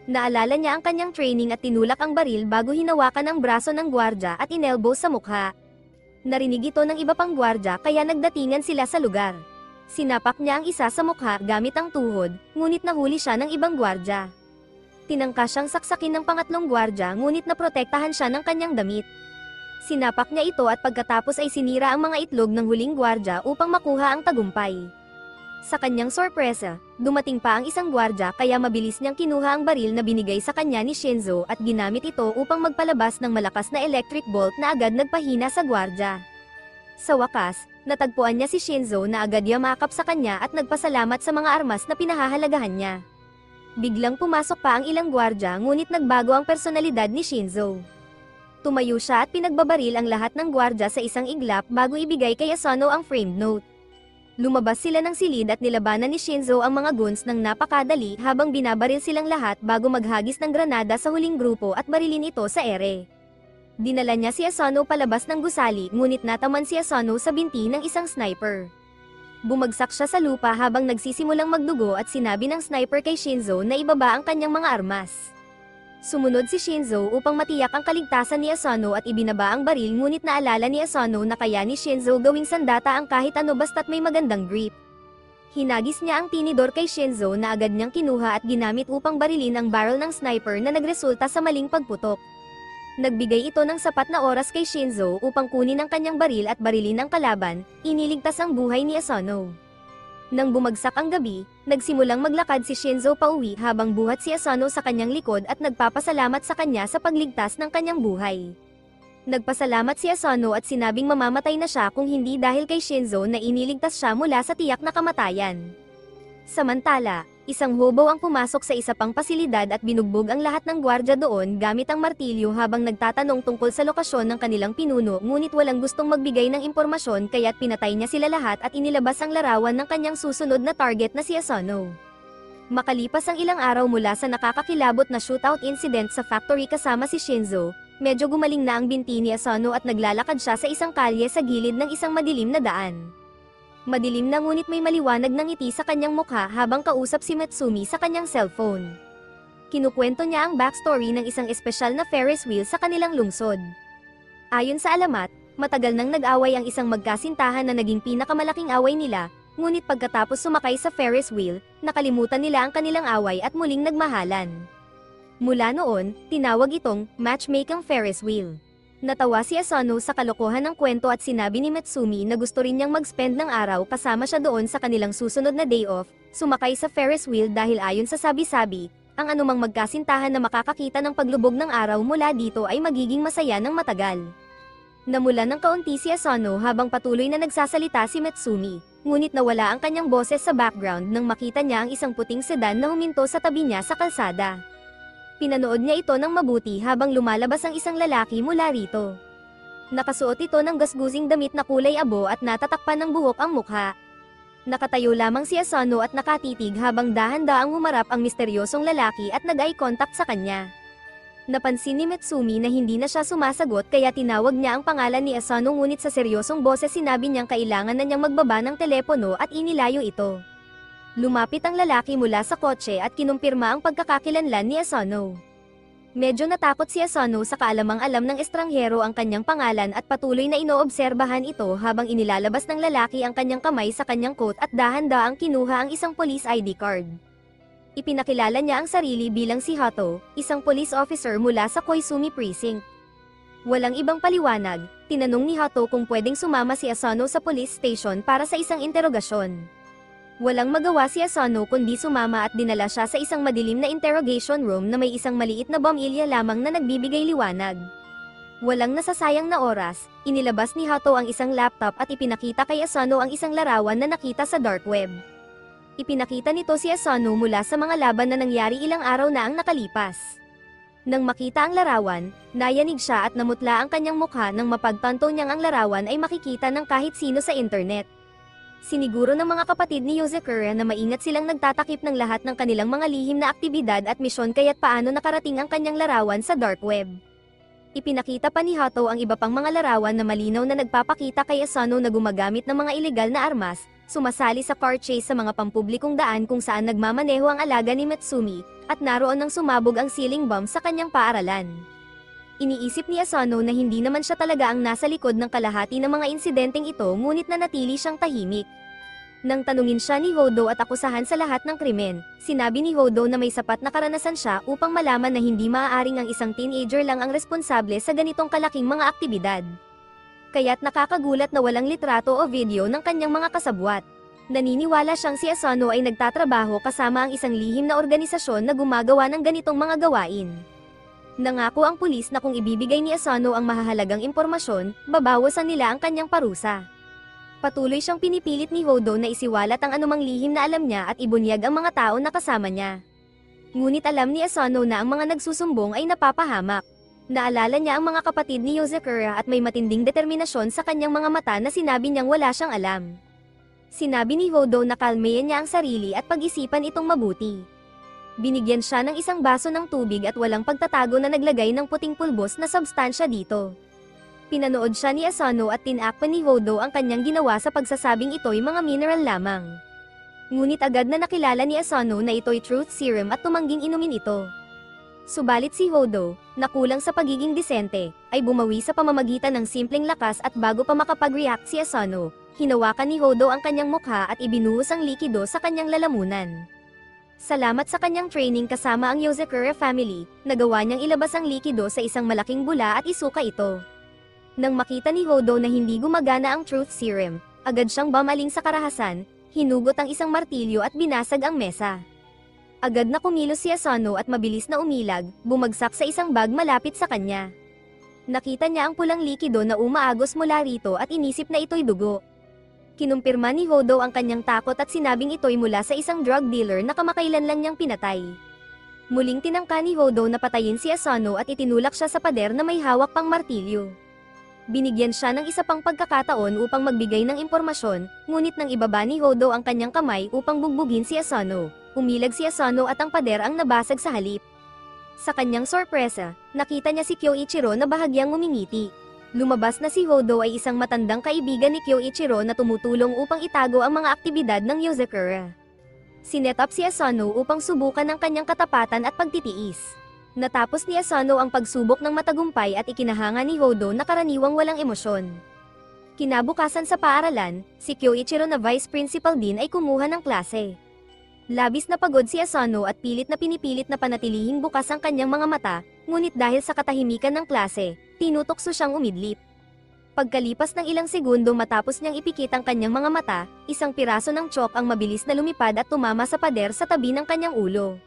Naalala niya ang kanyang training at tinulak ang baril bago hinawakan ang braso ng gwardya at inelbow sa mukha. Narinig ito ng iba pang gwardya kaya nagdatingan sila sa lugar. Sinapak niya ang isa sa mukha gamit ang tuhod, ngunit nahuli siya ng ibang gwardya. Tinangka siyang saksakin ng pangatlong gwardya ngunit naprotektahan siya ng kanyang damit. Sinapak niya ito at pagkatapos ay sinira ang mga itlog ng huling gwardya upang makuha ang tagumpay. Sa kanyang sorpresa, dumating pa ang isang gwardya kaya mabilis niyang kinuha ang baril na binigay sa kanya ni Shinzo at ginamit ito upang magpalabas ng malakas na electric bolt na agad nagpahina sa gwardya. Sa wakas, natagpuan niya si Shinzo na agad yamakap sa kanya at nagpasalamat sa mga armas na pinahahalagahan niya. Biglang pumasok pa ang ilang gwardya ngunit nagbago ang personalidad ni Shinzo. Tumayo siya at pinagbabaril ang lahat ng gwardya sa isang iglap bago ibigay kay Asano ang framed note. Lumabas sila ng silid at nilabanan ni Shinzo ang mga goons ng napakadali habang binabaril silang lahat bago maghagis ng granada sa huling grupo at barilin ito sa ere. Dinala niya si Asano palabas ng gusali ngunit nataman si Asano sa binti ng isang sniper. Bumagsak siya sa lupa habang nagsisimulang magdugo at sinabi ng sniper kay Shinzo na ibaba ang kanyang mga armas. Sumunod si Shinzo upang matiyak ang kaligtasan ni Asano at ibinaba ang baril ngunit naalala ni Asano na kaya ni Shinzo gawing sandata ang kahit ano basta't may magandang grip. Hinagis niya ang tinidor kay Shinzo na agad niyang kinuha at ginamit upang barilin ang barrel ng sniper na nagresulta sa maling pagputok. Nagbigay ito ng sapat na oras kay Shinzo upang kunin ang kanyang baril at barilin ang kalaban, iniligtas ang buhay ni Asano. Nang bumagsak ang gabi, nagsimulang maglakad si Shinzo pauwi habang buhat si Asano sa kanyang likod at nagpapasalamat sa kanya sa pagligtas ng kanyang buhay. Nagpasalamat si Asano at sinabing mamamatay na siya kung hindi dahil kay Shinzo na iniligtas siya mula sa tiyak na kamatayan. Samantala, isang hobo ang pumasok sa isa pang pasilidad at binugbog ang lahat ng gwardya doon gamit ang martilyo habang nagtatanong tungkol sa lokasyon ng kanilang pinuno, ngunit walang gustong magbigay ng impormasyon kaya't pinatay niya sila lahat at inilabas ang larawan ng kanyang susunod na target na si Asano. Makalipas ang ilang araw mula sa nakakakilabot na shootout incident sa factory kasama si Shinzo, medyo gumaling na ang binti ni Asano at naglalakad siya sa isang kalye sa gilid ng isang madilim na daan. Madilim na ngunit may maliwanag na ngiti sa kanyang mukha habang kausap si Mitsumi sa kanyang cellphone. Kinukwento niya ang backstory ng isang espesyal na Ferris wheel sa kanilang lungsod. Ayon sa alamat, matagal nang nag-away ang isang magkasintahan na naging pinakamalaking away nila, ngunit pagkatapos sumakay sa Ferris wheel, nakalimutan nila ang kanilang away at muling nagmahalan. Mula noon, tinawag itong matchmaking Ferris wheel. Natawa si Asano sa kalokohan ng kwento at sinabi ni Mitsumi na gusto rin niyang mag-spend ng araw kasama siya doon sa kanilang susunod na day off, sumakay sa Ferris wheel dahil ayon sa sabi-sabi, ang anumang magkasintahan na makakakita ng paglubog ng araw mula dito ay magiging masaya ng matagal. Namula ng kaunti si Asano habang patuloy na nagsasalita si Mitsumi, ngunit nawala ang kanyang boses sa background nang makita niya ang isang puting sedan na huminto sa tabi niya sa kalsada. Pinanood niya ito ng mabuti habang lumalabas ang isang lalaki mula rito. Nakasuot ito ng gasgusing damit na kulay abo at natatakpan ng buhok ang mukha. Nakatayo lamang si Asano at nakatitig habang dahan-daang humarap ang misteryosong lalaki at nag-eye contact sa kanya. Napansin ni Mitsumi na hindi na siya sumasagot kaya tinawag niya ang pangalan ni Asano ngunit sa seryosong boses sinabi niyang kailangan na niyang magbaba ng telepono at inilayo ito. Lumapit ang lalaki mula sa kotse at kinumpirma ang pagkakakilanlan ni Asano. Medyo natakot si Asano sa kaalamang alam ng estranghero ang kanyang pangalan at patuloy na inoobserbahan ito habang inilalabas ng lalaki ang kanyang kamay sa kanyang coat at dahan-daang kinuha ang isang police ID card. Ipinakilala niya ang sarili bilang si Hato, isang police officer mula sa Koizumi Precinct. Walang ibang paliwanag, tinanong ni Hato kung pwedeng sumama si Asano sa police station para sa isang interogasyon. Walang magawa si Asano kundi sumama at dinala siya sa isang madilim na interrogation room na may isang maliit na bombilya lamang na nagbibigay liwanag. Walang nasasayang na oras, inilabas ni Hato ang isang laptop at ipinakita kay Asano ang isang larawan na nakita sa dark web. Ipinakita nito si Asano mula sa mga laban na nangyari ilang araw na ang nakalipas. Nang makita ang larawan, nayanig siya at namutla ang kanyang mukha nang mapagtanto niyang ang larawan ay makikita ng kahit sino sa internet. Siniguro ng mga kapatid ni Yozakura na maingat silang nagtatakip ng lahat ng kanilang mga lihim na aktibidad at misyon kaya't paano nakarating ang kanyang larawan sa dark web. Ipinakita pa ni Hato ang iba pang mga larawan na malinaw na nagpapakita kay Asano na gumagamit ng mga ilegal na armas, sumasali sa car chase sa mga pampublikong daan kung saan nagmamaneho ang alaga ni Mitsumi, at naroon nang sumabog ang ceiling bomb sa kanyang paaralan. Iniisip ni Asano na hindi naman siya talaga ang nasa likod ng kalahati ng mga insidenteng ito ngunit nanatili siyang tahimik. Nang tanungin siya ni Hodo at akusahan sa lahat ng krimen, sinabi ni Hodo na may sapat na karanasan siya upang malaman na hindi maaaring ang isang teenager lang ang responsable sa ganitong kalaking mga aktibidad. Kaya't nakakagulat na walang litrato o video ng kanyang mga kasabwat. Naniniwala siyang si Asano ay nagtatrabaho kasama ang isang lihim na organisasyon na gumagawa ng ganitong mga gawain. Nangako ang pulis na kung ibibigay ni Asano ang mahahalagang impormasyon, babawasan nila ang kanyang parusa. Patuloy siyang pinipilit ni Hodo na isiwalat ang anumang lihim na alam niya at ibunyag ang mga tao na kasama niya. Ngunit alam ni Asano na ang mga nagsusumbong ay napapahamak. Naalala niya ang mga kapatid ni Yozakura at may matinding determinasyon sa kanyang mga mata na sinabi niyang wala siyang alam. Sinabi ni Hodo na kalmayan niya ang sarili at pag-isipan itong mabuti. Binigyan siya ng isang baso ng tubig at walang pagtatago na naglagay ng puting pulbos na substansya dito. Pinanood siya ni Asano at tinakpan ni Hodo ang kanyang ginawa sa pagsasabing ito'y mga mineral lamang. Ngunit agad na nakilala ni Asano na ito'y truth serum at tumangging inumin ito. Subalit si Hodo, na kulang sa pagiging disente, ay bumawi sa pamamagitan ng simpleng lakas at bago pa makapag-react si Asano, hinawakan ni Hodo ang kanyang mukha at ibinuhos ang likido sa kanyang lalamunan. Salamat sa kanyang training kasama ang Yozakura family, nagawa niyang ilabas ang likido sa isang malaking bula at isuka ito. Nang makita ni Hodo na hindi gumagana ang truth serum, agad siyang bumaling sa karahasan, hinugot ang isang martilyo at binasag ang mesa. Agad na kumilos si Asano at mabilis na umilag, bumagsak sa isang bag malapit sa kanya. Nakita niya ang pulang likido na umaagos mula rito at inisip na ito'y dugo. Kinumpirma ni Hodo ang kanyang takot at sinabing ito'y mula sa isang drug dealer na kamakailan lang niyang pinatay. Muling tinangka ni Hodo na patayin si Asano at itinulak siya sa pader na may hawak pang martilyo. Binigyan siya ng isa pang pagkakataon upang magbigay ng impormasyon, ngunit nang ibaba ni Hodo ang kanyang kamay upang bugbugin si Asano, umilag si Asano at ang pader ang nabasag sa halip. Sa kanyang sorpresa, nakita niya si Kyoichiro na bahagyang ngumingiti. Lumabas na si Hodo ay isang matandang kaibigan ni Kyoichiro na tumutulong upang itago ang mga aktibidad ng Yozakura. Sinet up si Asano upang subukan ang kanyang katapatan at pagtitiis. Natapos ni Asano ang pagsubok ng matagumpay at ikinahanga ni Hodo na karaniwang walang emosyon. Kinabukasan sa paaralan, si Kyoichiro na vice principal din ay kumuha ng klase. Labis na pagod si Asano at pilit na pinipilit na panatilihing bukas ang kanyang mga mata, ngunit dahil sa katahimikan ng klase, tinutokso siyang umidlip. Pagkalipas ng ilang segundo matapos niyang ipikit ang kanyang mga mata, isang piraso ng chalk ang mabilis na lumipad at tumama sa pader sa tabi ng kanyang ulo.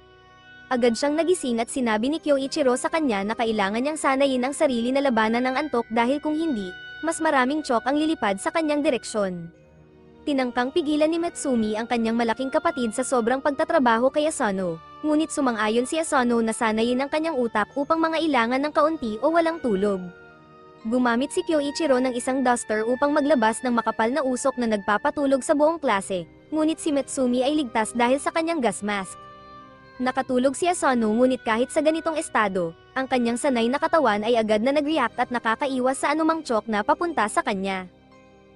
Agad siyang nagising at sinabi ni Kyoichiro sa kanya na kailangan niyang sanayin ang sarili na labanan ng antok dahil kung hindi, mas maraming chalk ang lilipad sa kanyang direksyon. Tinangkang pigilan ni Matsumi ang kanyang malaking kapatid sa sobrang pagtatrabaho kay Asano, ngunit sumang-ayon si Asano na sanayin ang kanyang utak upang mangailangan ng kaunti o walang tulog. Gumamit si Kyoichiro ng isang duster upang maglabas ng makapal na usok na nagpapatulog sa buong klase, ngunit si Matsumi ay ligtas dahil sa kanyang gas mask. Nakatulog si Asano ngunit kahit sa ganitong estado, ang kanyang sanay na katawan ay agad na nag-react at nakakaiwas sa anumang chalk na papunta sa kanya.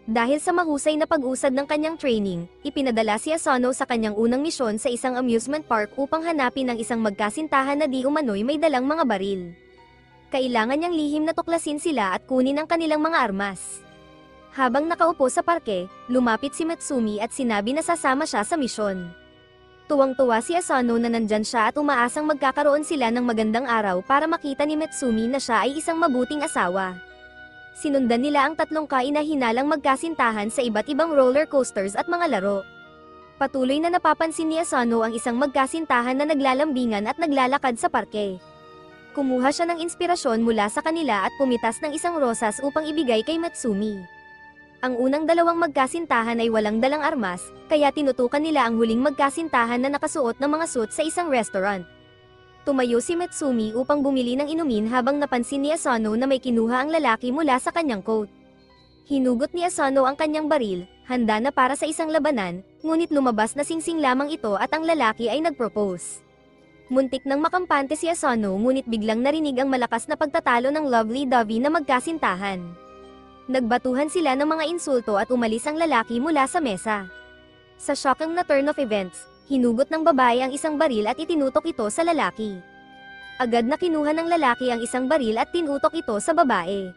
Dahil sa mahusay na pag-usad ng kanyang training, ipinadala si Asano sa kanyang unang misyon sa isang amusement park upang hanapin ang isang magkasintahan na di umano'y may dalang mga baril. Kailangan niyang lihim na tuklasin sila at kunin ang kanilang mga armas. Habang nakaupo sa parke, lumapit si Matsumi at sinabi na sasama siya sa misyon. Tuwang-tuwa si Asano na nandyan siya at umaasang magkakaroon sila ng magandang araw para makita ni Matsumi na siya ay isang mabuting asawa. Sinundan nila ang tatlong kaina-hinalang magkasintahan sa iba't ibang roller coasters at mga laro. Patuloy na napapansin ni Asano ang isang magkasintahan na naglalambingan at naglalakad sa parke. Kumuha siya ng inspirasyon mula sa kanila at pumitas ng isang rosas upang ibigay kay Matsumi. Ang unang dalawang magkasintahan ay walang dalang armas, kaya tinutukan nila ang huling magkasintahan na nakasuot ng mga suit sa isang restaurant. Tumayo si Matsumi upang bumili ng inumin habang napansin ni Asano na may kinuha ang lalaki mula sa kanyang coat. Hinugot ni Asano ang kanyang baril, handa na para sa isang labanan, ngunit lumabas na singsing lamang ito at ang lalaki ay nagpropose. Muntik nang makampante si Asano ngunit biglang narinig ang malakas na pagtatalo ng lovey-dovey na magkasintahan. Nagbatuhan sila ng mga insulto at umalis ang lalaki mula sa mesa. Sa shocking na turn of events, hinugot ng babae ang isang baril at itinutok ito sa lalaki. Agad na kinuha ng lalaki ang isang baril at tinutok ito sa babae.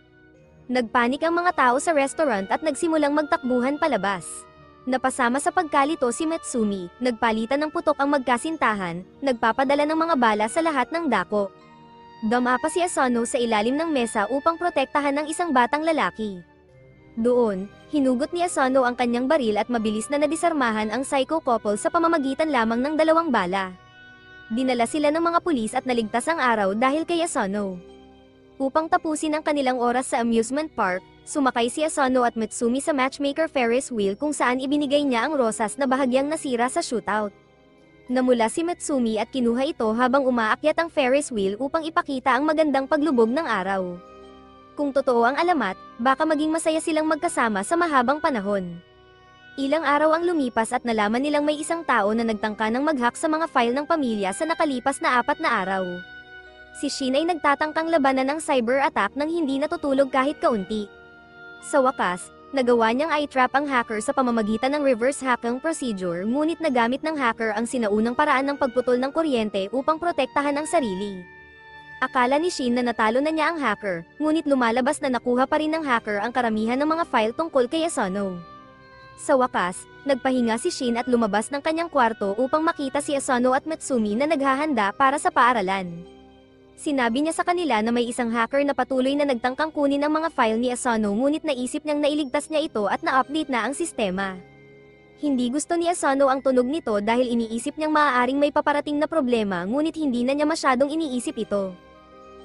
Nagpanik ang mga tao sa restaurant at nagsimulang magtakbuhan palabas. Napasama sa pagkalito si Matsumi, nagpalitan ng putok ang magkasintahan, nagpapadala ng mga bala sa lahat ng dako. Dumapa si Asano sa ilalim ng mesa upang protektahan ng isang batang lalaki. Doon, hinugot ni Asano ang kanyang baril at mabilis na nadisarmahan ang psycho couple sa pamamagitan lamang ng 2 bala. Dinala sila ng mga pulis at naligtas ang araw dahil kay Asano. Upang tapusin ang kanilang oras sa amusement park, sumakay si Asano at Matsumi sa matchmaker Ferris wheel kung saan ibinigay niya ang rosas na bahagyang nasira sa shootout. Namula si Matsumi at kinuha ito habang umaakyat ang Ferris wheel upang ipakita ang magandang paglubog ng araw. Kung totoo ang alamat, baka maging masaya silang magkasama sa mahabang panahon. Ilang araw ang lumipas at nalaman nilang may isang tao na nagtangka ng mag-hack sa mga file ng pamilya sa nakalipas na 4 na araw. Si Shin ay nagtatangkang labanan ng cyber attack nang hindi natutulog kahit kaunti. Sa wakas, nagawa niyang i-trap ang hacker sa pamamagitan ng reverse hacking procedure ngunit nagamit ng hacker ang sinaunang paraan ng pagputol ng kuryente upang protektahan ang sarili. Akala ni Shin na natalo na niya ang hacker, ngunit lumalabas na nakuha pa rin ng hacker ang karamihan ng mga file tungkol kay Asano. Sa wakas, Nagpahinga si Shin at lumabas ng kanyang kwarto upang makita si Asano at Mitsumi na naghahanda para sa paaralan. Sinabi niya sa kanila na may isang hacker na patuloy na nagtangkang kunin ang mga file ni Asano, ngunit naisip niyang nailigtas niya ito at na-update na ang sistema. Hindi gusto ni Asano ang tunog nito dahil iniisip niyang maaaring may paparating na problema, ngunit hindi na niya masyadong iniisip ito.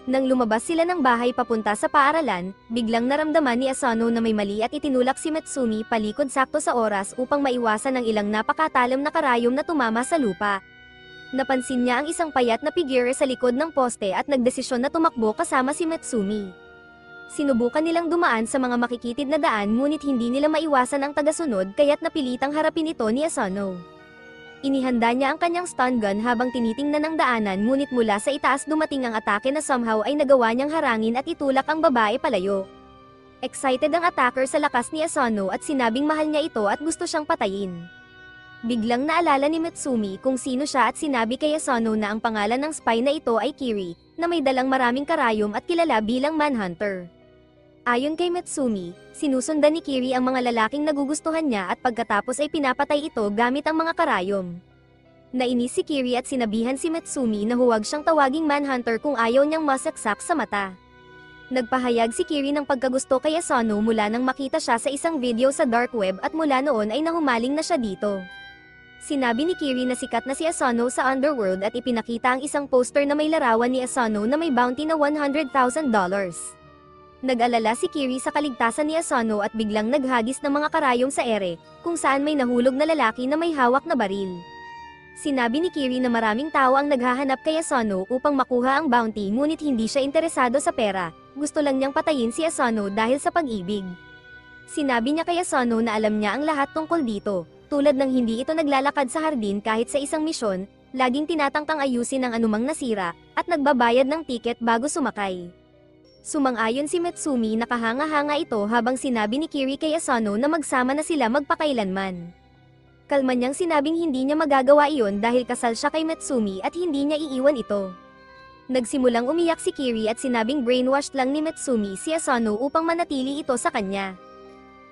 Nang lumabas sila ng bahay papunta sa paaralan, biglang naramdaman ni Asano na may mali at itinulak si Mitsumi palikod sakto sa oras upang maiwasan ang ilang napakatalam na karayom na tumama sa lupa. Napansin niya ang isang payat na figure sa likod ng poste at nagdesisyon na tumakbo kasama si Mitsumi. Sinubukan nilang dumaan sa mga makikitid na daan, ngunit hindi nila maiwasan ang tagasunod kaya't napilitang harapin ito ni Asano. Inihanda niya ang kanyang stun gun habang tinitingnan ang daanan, ngunit mula sa itaas dumating ang atake na somehow ay nagawa niyang harangin at itulak ang babae palayo. Excited ang attacker sa lakas ni Asano at sinabing mahal niya ito at gusto siyang patayin. Biglang naalala ni Mitsumi kung sino siya at sinabi kay Asano na ang pangalan ng spy na ito ay Kiri, na may dalang maraming karayom at kilala bilang Manhunter. Ayon kay Mitsumi, sinusundan ni Kiri ang mga lalaking nagugustuhan niya at pagkatapos ay pinapatay ito gamit ang mga karayom. Nainis si Kiri at sinabihan si Mitsumi na huwag siyang tawaging Manhunter kung ayaw niyang masaksak sa mata. Nagpahayag si Kiri ng pagkagusto kay Asano mula nang makita siya sa isang video sa dark web at mula noon ay nahumaling na siya dito. Sinabi ni Kiri na sikat na si Asano sa underworld at ipinakita ang isang poster na may larawan ni Asano na may bounty na $100,000. Nag-alala si Kiri sa kaligtasan ni Asano at biglang naghagis ng mga karayom sa ere, kung saan may nahulog na lalaki na may hawak na baril. Sinabi ni Kiri na maraming tao ang naghahanap kay Asano upang makuha ang bounty, ngunit hindi siya interesado sa pera, gusto lang niyang patayin si Asano dahil sa pag-ibig. Sinabi niya kay Asano na alam niya ang lahat tungkol dito, tulad ng hindi ito naglalakad sa hardin kahit sa isang misyon, laging tinatangkang ayusin ang anumang nasira, at nagbabayad ng tiket bago sumakay. Sumang-ayon si Mitsumi na kahanga-hanga ito habang sinabi ni Kiri kay Asano na magsama na sila magpakailanman. Kalma niyang sinabing hindi niya magagawa iyon dahil kasal siya kay Mitsumi at hindi niya iiwan ito. Nagsimulang umiyak si Kiri at sinabing brainwashed lang ni Mitsumi si Asano upang manatili ito sa kanya.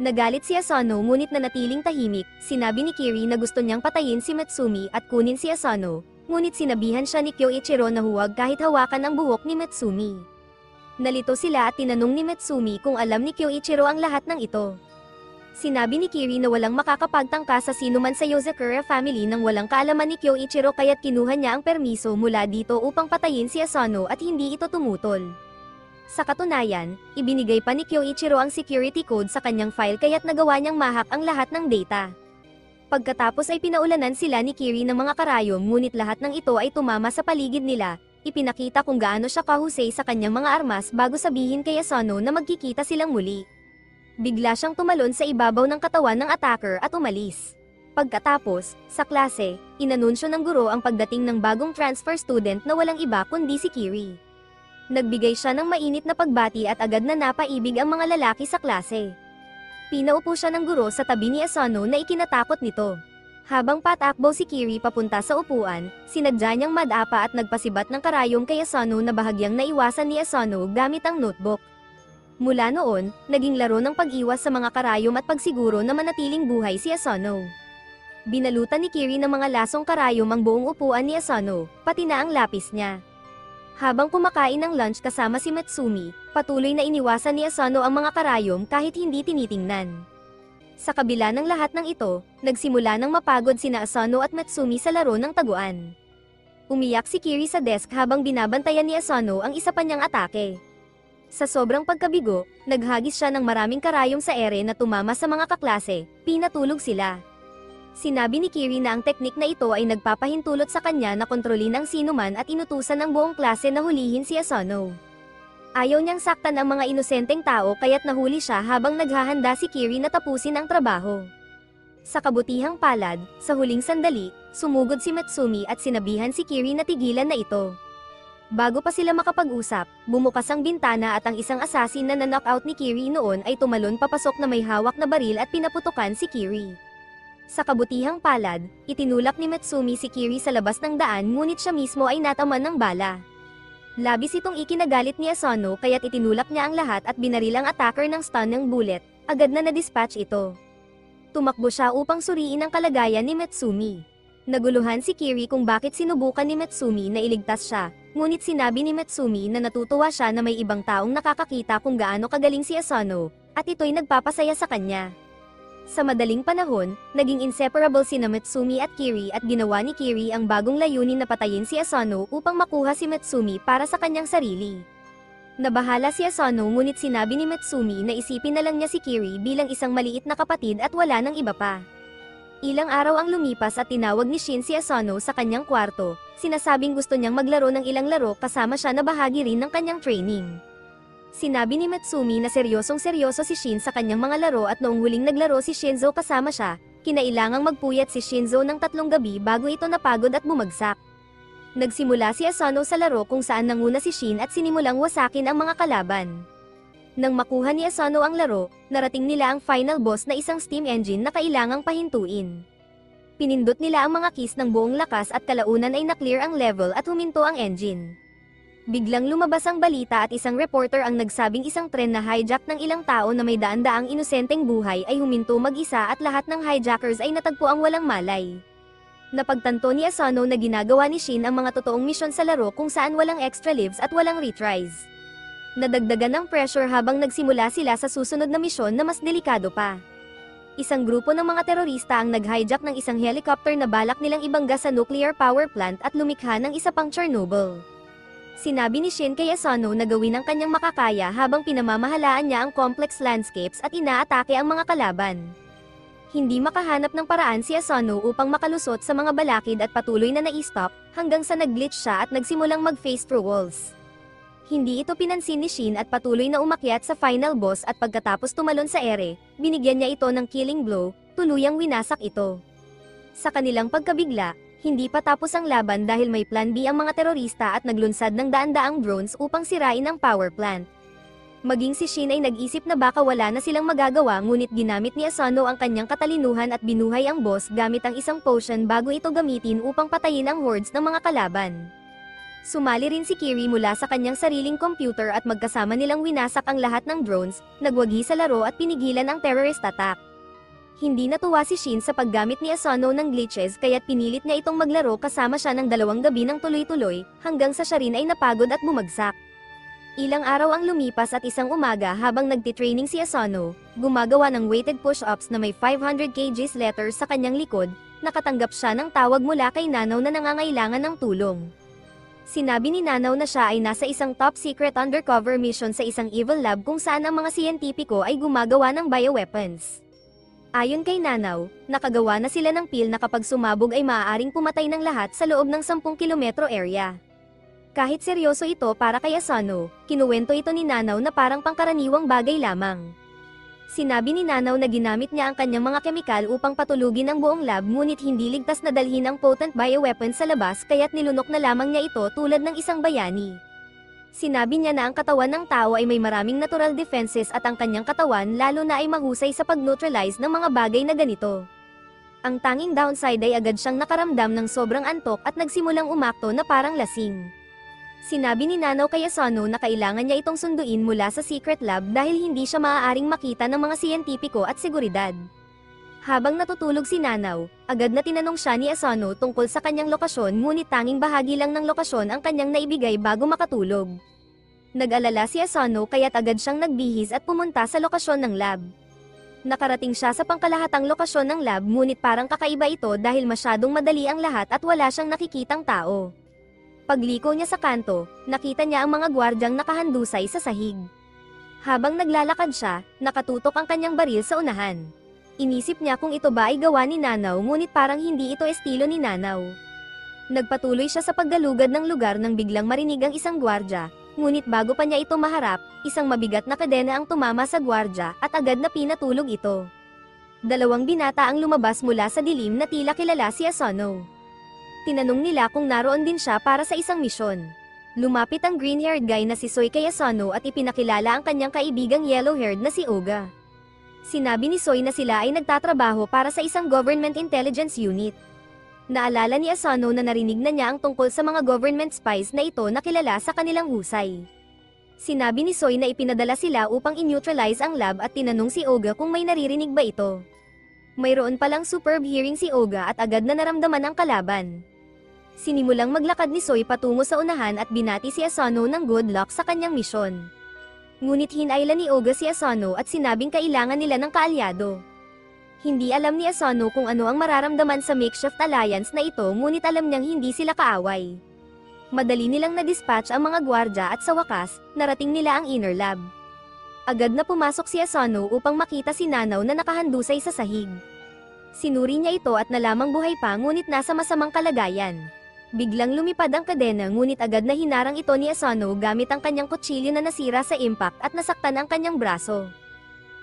Nagalit si Asano ngunit nanatiling tahimik, sinabi ni Kiri na gusto niyang patayin si Mitsumi at kunin si Asano, ngunit sinabihan siya ni Kyoichiro na huwag kahit hawakan ang buhok ni Mitsumi. Nalito sila at tinanong ni Mitsumi kung alam ni Kyoichiro ang lahat ng ito. Sinabi ni Kiri na walang makakapagtangka sa sinuman sa Yozakura family nang walang kaalaman ni Kyoichiro kaya't kinuha niya ang permiso mula dito upang patayin si Asano at hindi ito tumutol. Sa katunayan, ibinigay pa ni Kyoichiro ang security code sa kanyang file kaya't nagawa niyang mahak ang lahat ng data. Pagkatapos ay pinaulanan sila ni Kiri ng mga karayom, ngunit lahat ng ito ay tumama sa paligid nila. Ipinakita kung gaano siya kahusay sa kanyang mga armas bago sabihin kay Asano na magkikita silang muli. Bigla siyang tumalon sa ibabaw ng katawan ng attacker at umalis. Pagkatapos, sa klase, inanunsyo ng guro ang pagdating ng bagong transfer student na walang iba kundi si Kiri. Nagbigay siya ng mainit na pagbati at agad na napaibig ang mga lalaki sa klase. Pinaupo siya ng guro sa tabi ni Asano na ikinatakot nito. Habang patakbo si Kiri papunta sa upuan, sinadya niyang madapa at nagpasibat ng karayom kay Asano na bahagyang naiwasan ni Asano gamit ang notebook. Mula noon, naging laro ng pag-iwas sa mga karayom at pagsiguro na manatiling buhay si Asano. Binalutan ni Kiri ng mga lasong karayom ang buong upuan ni Asano, pati na ang lapis niya. Habang kumakain ng lunch kasama si Mitsumi, patuloy na iniwasan ni Asano ang mga karayom kahit hindi tinitingnan. Sa kabila ng lahat ng ito, nagsimula ng mapagod sina Asano at Mitsumi sa laro ng taguan. Umiyak si Kiri sa desk habang binabantayan ni Asano ang isa pa niyang atake. Sa sobrang pagkabigo, naghagis siya ng maraming karayom sa ere na tumama sa mga kaklase, pinatulog sila. Sinabi ni Kiri na ang teknik na ito ay nagpapahintulot sa kanya na kontrolin ang sinuman at inutusan ng buong klase na hulihin si Asano. Ayaw niyang saktan ang mga inosenteng tao kaya't nahuli siya habang naghahanda si Kiri na tapusin ang trabaho. Sa kabutihang palad, sa huling sandali, sumugod si Mitsumi at sinabihan si Kiri na tigilan na ito. Bago pa sila makapag-usap, bumukas ang bintana at ang isang assassin na na-knockout ni Kiri noon ay tumalon papasok na may hawak na baril at pinaputukan si Kiri. Sa kabutihang palad, itinulak ni Mitsumi si Kiri sa labas ng daan ngunit siya mismo ay nataman ng bala. Labis itong ikinagalit ni Asano kaya't itinulak niya ang lahat at binaril ang attacker ng stun ng bullet, agad na na-dispatch ito. Tumakbo siya upang suriin ang kalagayan ni Metsumi. Naguluhan si Kiri kung bakit sinubukan ni Metsumi na iligtas siya, ngunit sinabi ni Metsumi na natutuwa siya na may ibang taong nakakakita kung gaano kagaling si Asano, at ito'y nagpapasaya sa kanya. Sa madaling panahon, naging inseparable sina Metsumi at Kiri at ginawa ni Kiri ang bagong layunin na patayin si Asano upang makuha si Metsumi para sa kanyang sarili. Nabahala si Asano ngunit sinabi ni Metsumi na isipin na lang niya si Kiri bilang isang maliit na kapatid at wala nang iba pa. Ilang araw ang lumipas at tinawag ni Shin si Asano sa kanyang kwarto, sinasabing gusto niyang maglaro ng ilang laro kasama siya na bahagi rin ng kanyang training. Sinabi ni Metsumi na seryosong-seryoso si Shin sa kanyang mga laro at noong huling naglaro si Shinzo kasama siya, kinailangang magpuyat si Shinzo ng 3 gabi bago ito napagod at bumagsak. Nagsimula si Asano sa laro kung saan nanguna si Shin at sinimulang wasakin ang mga kalaban. Nang makuha ni Asano ang laro, narating nila ang final boss na isang steam engine na kailangang pahintuin. Pinindot nila ang mga keys ng buong lakas at kalaunan ay naklear ang level at huminto ang engine. Biglang lumabas ang balita at isang reporter ang nagsabing isang tren na hijack ng ilang tao na may daan-daang inosenteng buhay ay huminto mag-isa at lahat ng hijackers ay natagpo ang walang malay. Napagtanto ni Asano na ginagawa ni Shin ang mga totoong misyon sa laro kung saan walang extra lives at walang retries. Nadagdagan ng pressure habang nagsimula sila sa susunod na misyon na mas delikado pa. Isang grupo ng mga terorista ang nag-hijack ng isang helicopter na balak nilang ibangga sa nuclear power plant at lumikha ng isa pang Chernobyl. Sinabi ni Shin kay Asano na gawin ang kanyang makakaya habang pinamamahalaan niya ang complex landscapes at inaatake ang mga kalaban. Hindi makahanap ng paraan si Asano upang makalusot sa mga balakid at patuloy na nai-stop hanggang sa nag-glitch siya at nagsimulang mag-face through walls. Hindi ito pinansin ni Shin at patuloy na umakyat sa final boss at pagkatapos tumalon sa ere, binigyan niya ito ng killing blow, tuluyang winasak ito. Sa kanilang pagkabigla, hindi pa tapos ang laban dahil may plan B ang mga terorista at naglunsad ng daan-daang drones upang sirain ang power plant. Maging si Shin ay nag-isip na baka wala na silang magagawa ngunit ginamit ni Asano ang kanyang katalinuhan at binuhay ang boss gamit ang isang potion bago ito gamitin upang patayin ang hordes ng mga kalaban. Sumali rin si Kiri mula sa kanyang sariling computer at magkasama nilang winasak ang lahat ng drones, nagwagi sa laro at pinigilan ang terrorist attack. Hindi natuwa si Shin sa paggamit ni Asano ng glitches kaya't pinilit niya itong maglaro kasama siya ng 2 gabi ng tuloy-tuloy, hanggang sa siya rin ay napagod at bumagsak. Ilang araw ang lumipas at isang umaga habang nagtitraining si Asano, gumagawa ng weighted push-ups na may 500 kgs letters sa kanyang likod, nakatanggap siya ng tawag mula kay Nanaw na nangangailangan ng tulong. Sinabi ni Nanaw na siya ay nasa isang top-secret undercover mission sa isang evil lab kung saan ang mga siyentipiko ay gumagawa ng bioweapons. Ayon kay Nanaw, nakagawa na sila ng pil na kapag sumabog ay maaaring pumatay ng lahat sa loob ng 10 kilometro area. Kahit seryoso ito para kay Asano, kinuwento ito ni Nanaw na parang pangkaraniwang bagay lamang. Sinabi ni Nanaw na ginamit niya ang kanyang mga kemikal upang patulugin ang buong lab ngunit hindi ligtas na dalhin ang potent bioweapon sa labas kaya't nilunok na lamang niya ito tulad ng isang bayani. Sinabi niya na ang katawan ng tao ay may maraming natural defenses at ang kanyang katawan lalo na ay mahusay sa pag-neutralize ng mga bagay na ganito. Ang tanging downside ay agad siyang nakaramdam ng sobrang antok at nagsimulang umakto na parang lasing. Sinabi ni Nanaw kay Asano na kailangan niya itong sunduin mula sa secret lab dahil hindi siya maaaring makita ng mga siyentipiko at seguridad. Habang natutulog si Nanaw, agad na tinanong siya ni Asano tungkol sa kanyang lokasyon ngunit tanging bahagi lang ng lokasyon ang kanyang naibigay bago makatulog. Nag-alala si Asano kaya't agad siyang nagbihis at pumunta sa lokasyon ng lab. Nakarating siya sa pangkalahatang lokasyon ng lab ngunit parang kakaiba ito dahil masyadong madali ang lahat at wala siyang nakikitang tao. Pagliko niya sa kanto, nakita niya ang mga gwardyang nakahandusay sa sahig. Habang naglalakad siya, nakatutok ang kanyang baril sa unahan. Inisip niya kung ito ba ay gawa ni Nanaw ngunit parang hindi ito estilo ni Nanaw. Nagpatuloy siya sa paggalugad ng lugar nang biglang marinig ang isang gwardya, ngunit bago pa niya ito maharap, isang mabigat na kadena ang tumama sa gwardya at agad na pinatulog ito. 2 binata ang lumabas mula sa dilim na tila kilala si Asano. Tinanong nila kung naroon din siya para sa isang misyon. Lumapit ang green-haired guy na si Soy kay Asano at ipinakilala ang kanyang kaibigang yellow-haired na si Oga. Sinabi ni Soy na sila ay nagtatrabaho para sa isang government intelligence unit. Naalala ni Asano na narinig na niya ang tungkol sa mga government spies na ito na kilala sa kanilang husay. Sinabi ni Soy na ipinadala sila upang in-neutralize ang lab at tinanong si Oga kung may naririnig ba ito. Mayroon palang superb hearing si Oga at agad na naramdaman ang kalaban. Sinimulang maglakad ni Soy patungo sa unahan at binati si Asano ng good luck sa kanyang misyon. Ngunit hinayla ni Oga si Asano at sinabing kailangan nila ng kaalyado. Hindi alam ni Asano kung ano ang mararamdaman sa makeshift alliance na ito, ngunit alam niyang hindi sila kaaway. Madali nilang na-dispatch ang mga gwardya at sa wakas, narating nila ang inner lab. Agad na pumasok si Asano upang makita si Nanaw na nakahandusay sa sahig. Sinuri niya ito at nalamang buhay pa, ngunit nasa masamang kalagayan. Biglang lumipad ang kadena, ngunit agad na hinarang ito ni Asano gamit ang kanyang kutsilyo na nasira sa impact at nasaktan ang kanyang braso.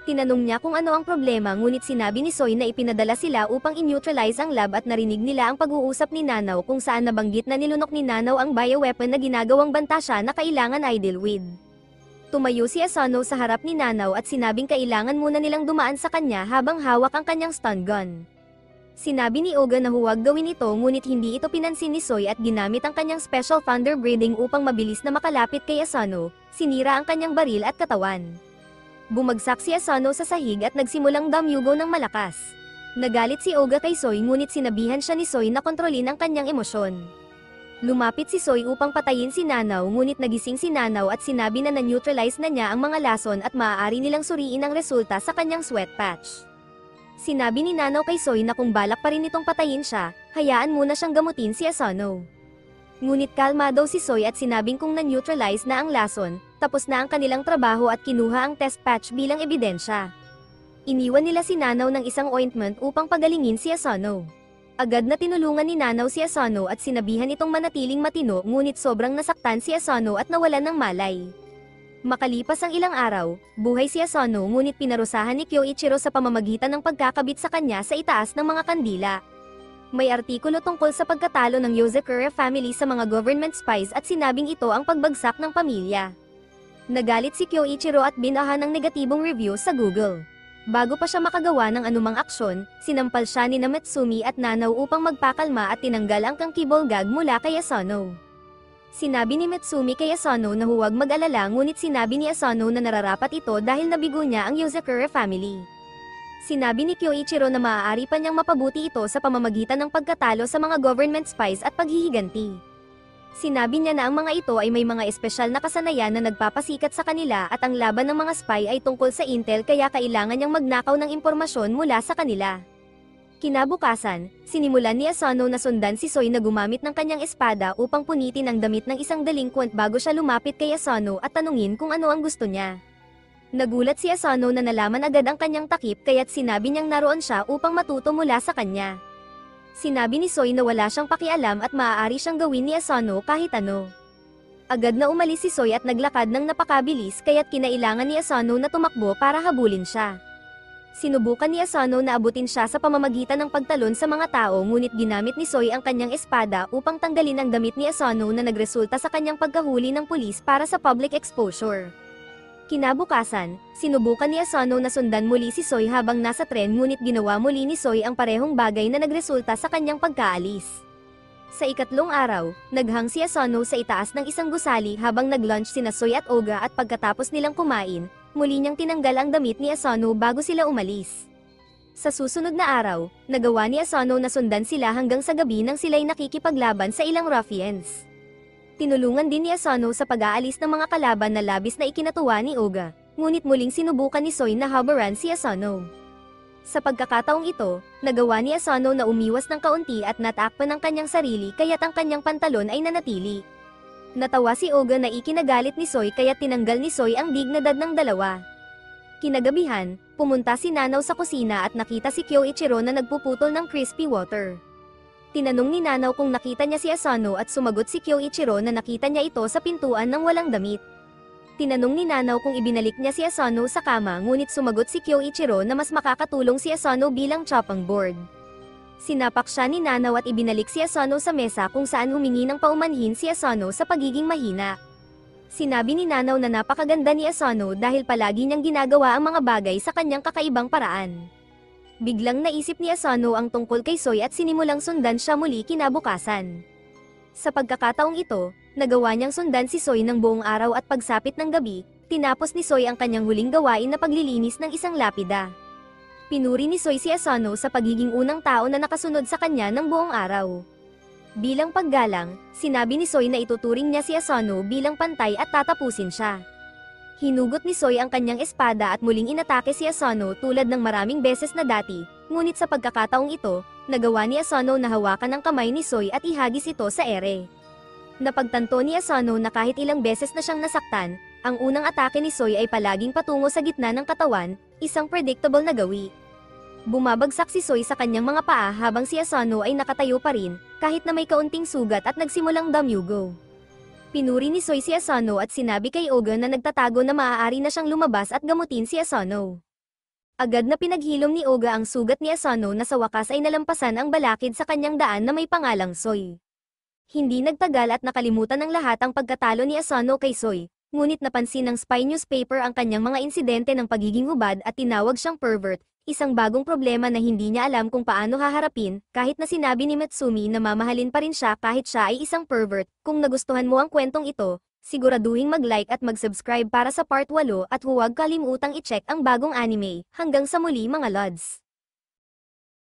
Tinanong niya kung ano ang problema, ngunit sinabi ni Soy na ipinadala sila upang i-neutralize ang lab at narinig nila ang pag-uusap ni Nanaw kung saan nabanggit na nilunok ni Nanaw ang bioweapon na ginagawang banta siya na kailangan i-deal with. Tumayo si Asano sa harap ni Nanaw at sinabing kailangan muna nilang dumaan sa kanya habang hawak ang kanyang stun gun. Sinabi ni Oga na huwag gawin ito, ngunit hindi ito pinansin ni Soy at ginamit ang kanyang special thunder breathing upang mabilis na makalapit kay Asano, sinira ang kanyang baril at katawan. Bumagsak si Asano sa sahig at nagsimulang damyugo ng malakas. Nagalit si Oga kay Soy, ngunit sinabihan siya ni Soy na kontrolin ang kanyang emosyon. Lumapit si Soy upang patayin si Nanaw, ngunit nagising si Nanaw at sinabi na na-neutralize na niya ang mga lason at maaari nilang suriin ang resulta sa kanyang sweat patch. Sinabi ni Nanaw kay Soy na kung balak pa rin itong patayin siya, hayaan muna siyang gamutin si Asano. Ngunit kalma daw si Soy at sinabing kung na-neutralize na ang lason, tapos na ang kanilang trabaho at kinuha ang test patch bilang ebidensya. Iniwan nila si Nanaw ng isang ointment upang pagalingin si Asano. Agad na tinulungan ni Nanaw si Asano at sinabihan itong manatiling matino, ngunit sobrang nasaktan si Asano at nawalan ng malay. Makalipas ang ilang araw, buhay si Asano, ngunit pinarusahan ni Kyoichiro sa pamamagitan ng pagkakabit sa kanya sa itaas ng mga kandila. May artikulo tungkol sa pagkatalo ng Yozakura family sa mga government spies at sinabing ito ang pagbagsak ng pamilya. Nagalit si Kyoichiro at binahan ng negatibong review sa Google. Bago pa siya makagawa ng anumang aksyon, sinampal siya ni Mitsumi at Nanaw upang magpakalma at tinanggal ang kangkibol gag mula kay Asano. Sinabi ni Mitsumi kay Asano na huwag mag-alala, ngunit sinabi ni Asano na nararapat ito dahil nabigo niya ang Yozakura family. Sinabi ni Kyoichiro na maaari pa niyang mapabuti ito sa pamamagitan ng pagkatalo sa mga government spies at paghihiganti. Sinabi niya na ang mga ito ay may mga espesyal na kasanayan na nagpapasikat sa kanila at ang laban ng mga spy ay tungkol sa intel, kaya kailangan niyang magnakaw ng impormasyon mula sa kanila. Kinabukasan, sinimulan ni Asano na sundan si Soy na gumamit ng kanyang espada upang punitin ang damit ng isang delinquent bago siya lumapit kay Asano at tanungin kung ano ang gusto niya. Nagulat si Asano na nalaman agad ang kanyang takip, kaya't sinabi niyang naroon siya upang matuto mula sa kanya. Sinabi ni Soy na wala siyang pakialam at maaari siyang gawin ni Asano kahit ano. Agad na umalis si Soy at naglakad ng napakabilis, kaya't kinailangan ni Asano na tumakbo para habulin siya. Sinubukan ni Asano na abutin siya sa pamamagitan ng pagtalon sa mga tao, ngunit ginamit ni Soy ang kanyang espada upang tanggalin ang damit ni Asano na nagresulta sa kanyang pagkahuli ng pulis para sa public exposure. Kinabukasan, sinubukan ni Asano na sundan muli si Soy habang nasa tren, ngunit ginawa muli ni Soy ang parehong bagay na nagresulta sa kanyang pagkaalis. Sa ikatlong araw, naghang si Asano sa itaas ng isang gusali habang nag-lunch sina Soy at Oga, at pagkatapos nilang kumain, muli niyang tinanggal ang damit ni Asano bago sila umalis. Sa susunod na araw, nagawa ni Asano na sundan sila hanggang sa gabi nang sila'y nakikipaglaban sa ilang ruffians. Tinulungan din ni Asano sa pag-aalis ng mga kalaban na labis na ikinatuwa ni Oga, ngunit muling sinubukan ni Soy na habaran si Asano. Sa pagkakataong ito, nagawa ni Asano na umiwas ng kaunti at natakpan ng kanyang sarili, kaya't ang kanyang pantalon ay nanatili. Natawa si Oga na ikinagalit ni Soy, kaya't tinanggal ni Soy ang dignidad ng dalawa. Kinagabihan, pumunta si Nanaw sa kusina at nakita si Kyoichiro na nagpuputol ng crispy water. Tinanong ni Nanaw kung nakita niya si Asano at sumagot si Kyoichiro na nakita niya ito sa pintuan ng walang damit. Tinanong ni Nanaw kung ibinalik niya si Asano sa kama, ngunit sumagot si Kyoichiro na mas makakatulong si Asano bilang chopping board. Sinapak siya ni Nanaw at ibinalik si Asano sa mesa kung saan humingi ng paumanhin si Asano sa pagiging mahina. Sinabi ni Nanaw na napakaganda ni Asano dahil palagi niyang ginagawa ang mga bagay sa kanyang kakaibang paraan. Biglang naisip ni Asano ang tungkol kay Soy at sinimulang sundan siya muli kinabukasan. Sa pagkakataong ito, nagawa niyang sundan si Soy ng buong araw at pagsapit ng gabi, tinapos ni Soy ang kanyang huling gawain na paglilinis ng isang lapida. Pinuri ni Soy si Asano sa pagiging unang tao na nakasunod sa kanya ng buong araw. Bilang paggalang, sinabi ni Soy na ituturing niya si Asano bilang pantay at tatapusin siya. Hinugot ni Soy ang kanyang espada at muling inatake si Asano tulad ng maraming beses na dati, ngunit sa pagkakataong ito, nagawa ni Asano na hawakan ang kamay ni Soy at ihagis ito sa ere. Napagtanto ni Asano na kahit ilang beses na siyang nasaktan, ang unang atake ni Soy ay palaging patungo sa gitna ng katawan, isang predictable na gawi. Bumabagsak si Soy sa kanyang mga paa habang si Asano ay nakatayo pa rin, kahit na may kaunting sugat at nagsimulang damyugo. Pinuri ni Soy si Asano at sinabi kay Oga na nagtatago na maaari na siyang lumabas at gamutin si Asano. Agad na pinaghilom ni Oga ang sugat ni Asano na sa wakas ay nalampasan ang balakid sa kanyang daan na may pangalang Soy. Hindi nagtagal at nakalimutan ng lahat ang pagkatalo ni Asano kay Soy, ngunit napansin ng spy newspaper ang kanyang mga insidente ng pagiging hubad at tinawag siyang pervert, isang bagong problema na hindi niya alam kung paano haharapin, kahit na sinabi ni Mitsumi na mamahalin pa rin siya kahit siya ay isang pervert. Kung nagustuhan mo ang kwentong ito, siguraduhin mag-like at mag-subscribe para sa part 8 at huwag kalimutang i-check ang bagong anime. Hanggang sa muli mga lods!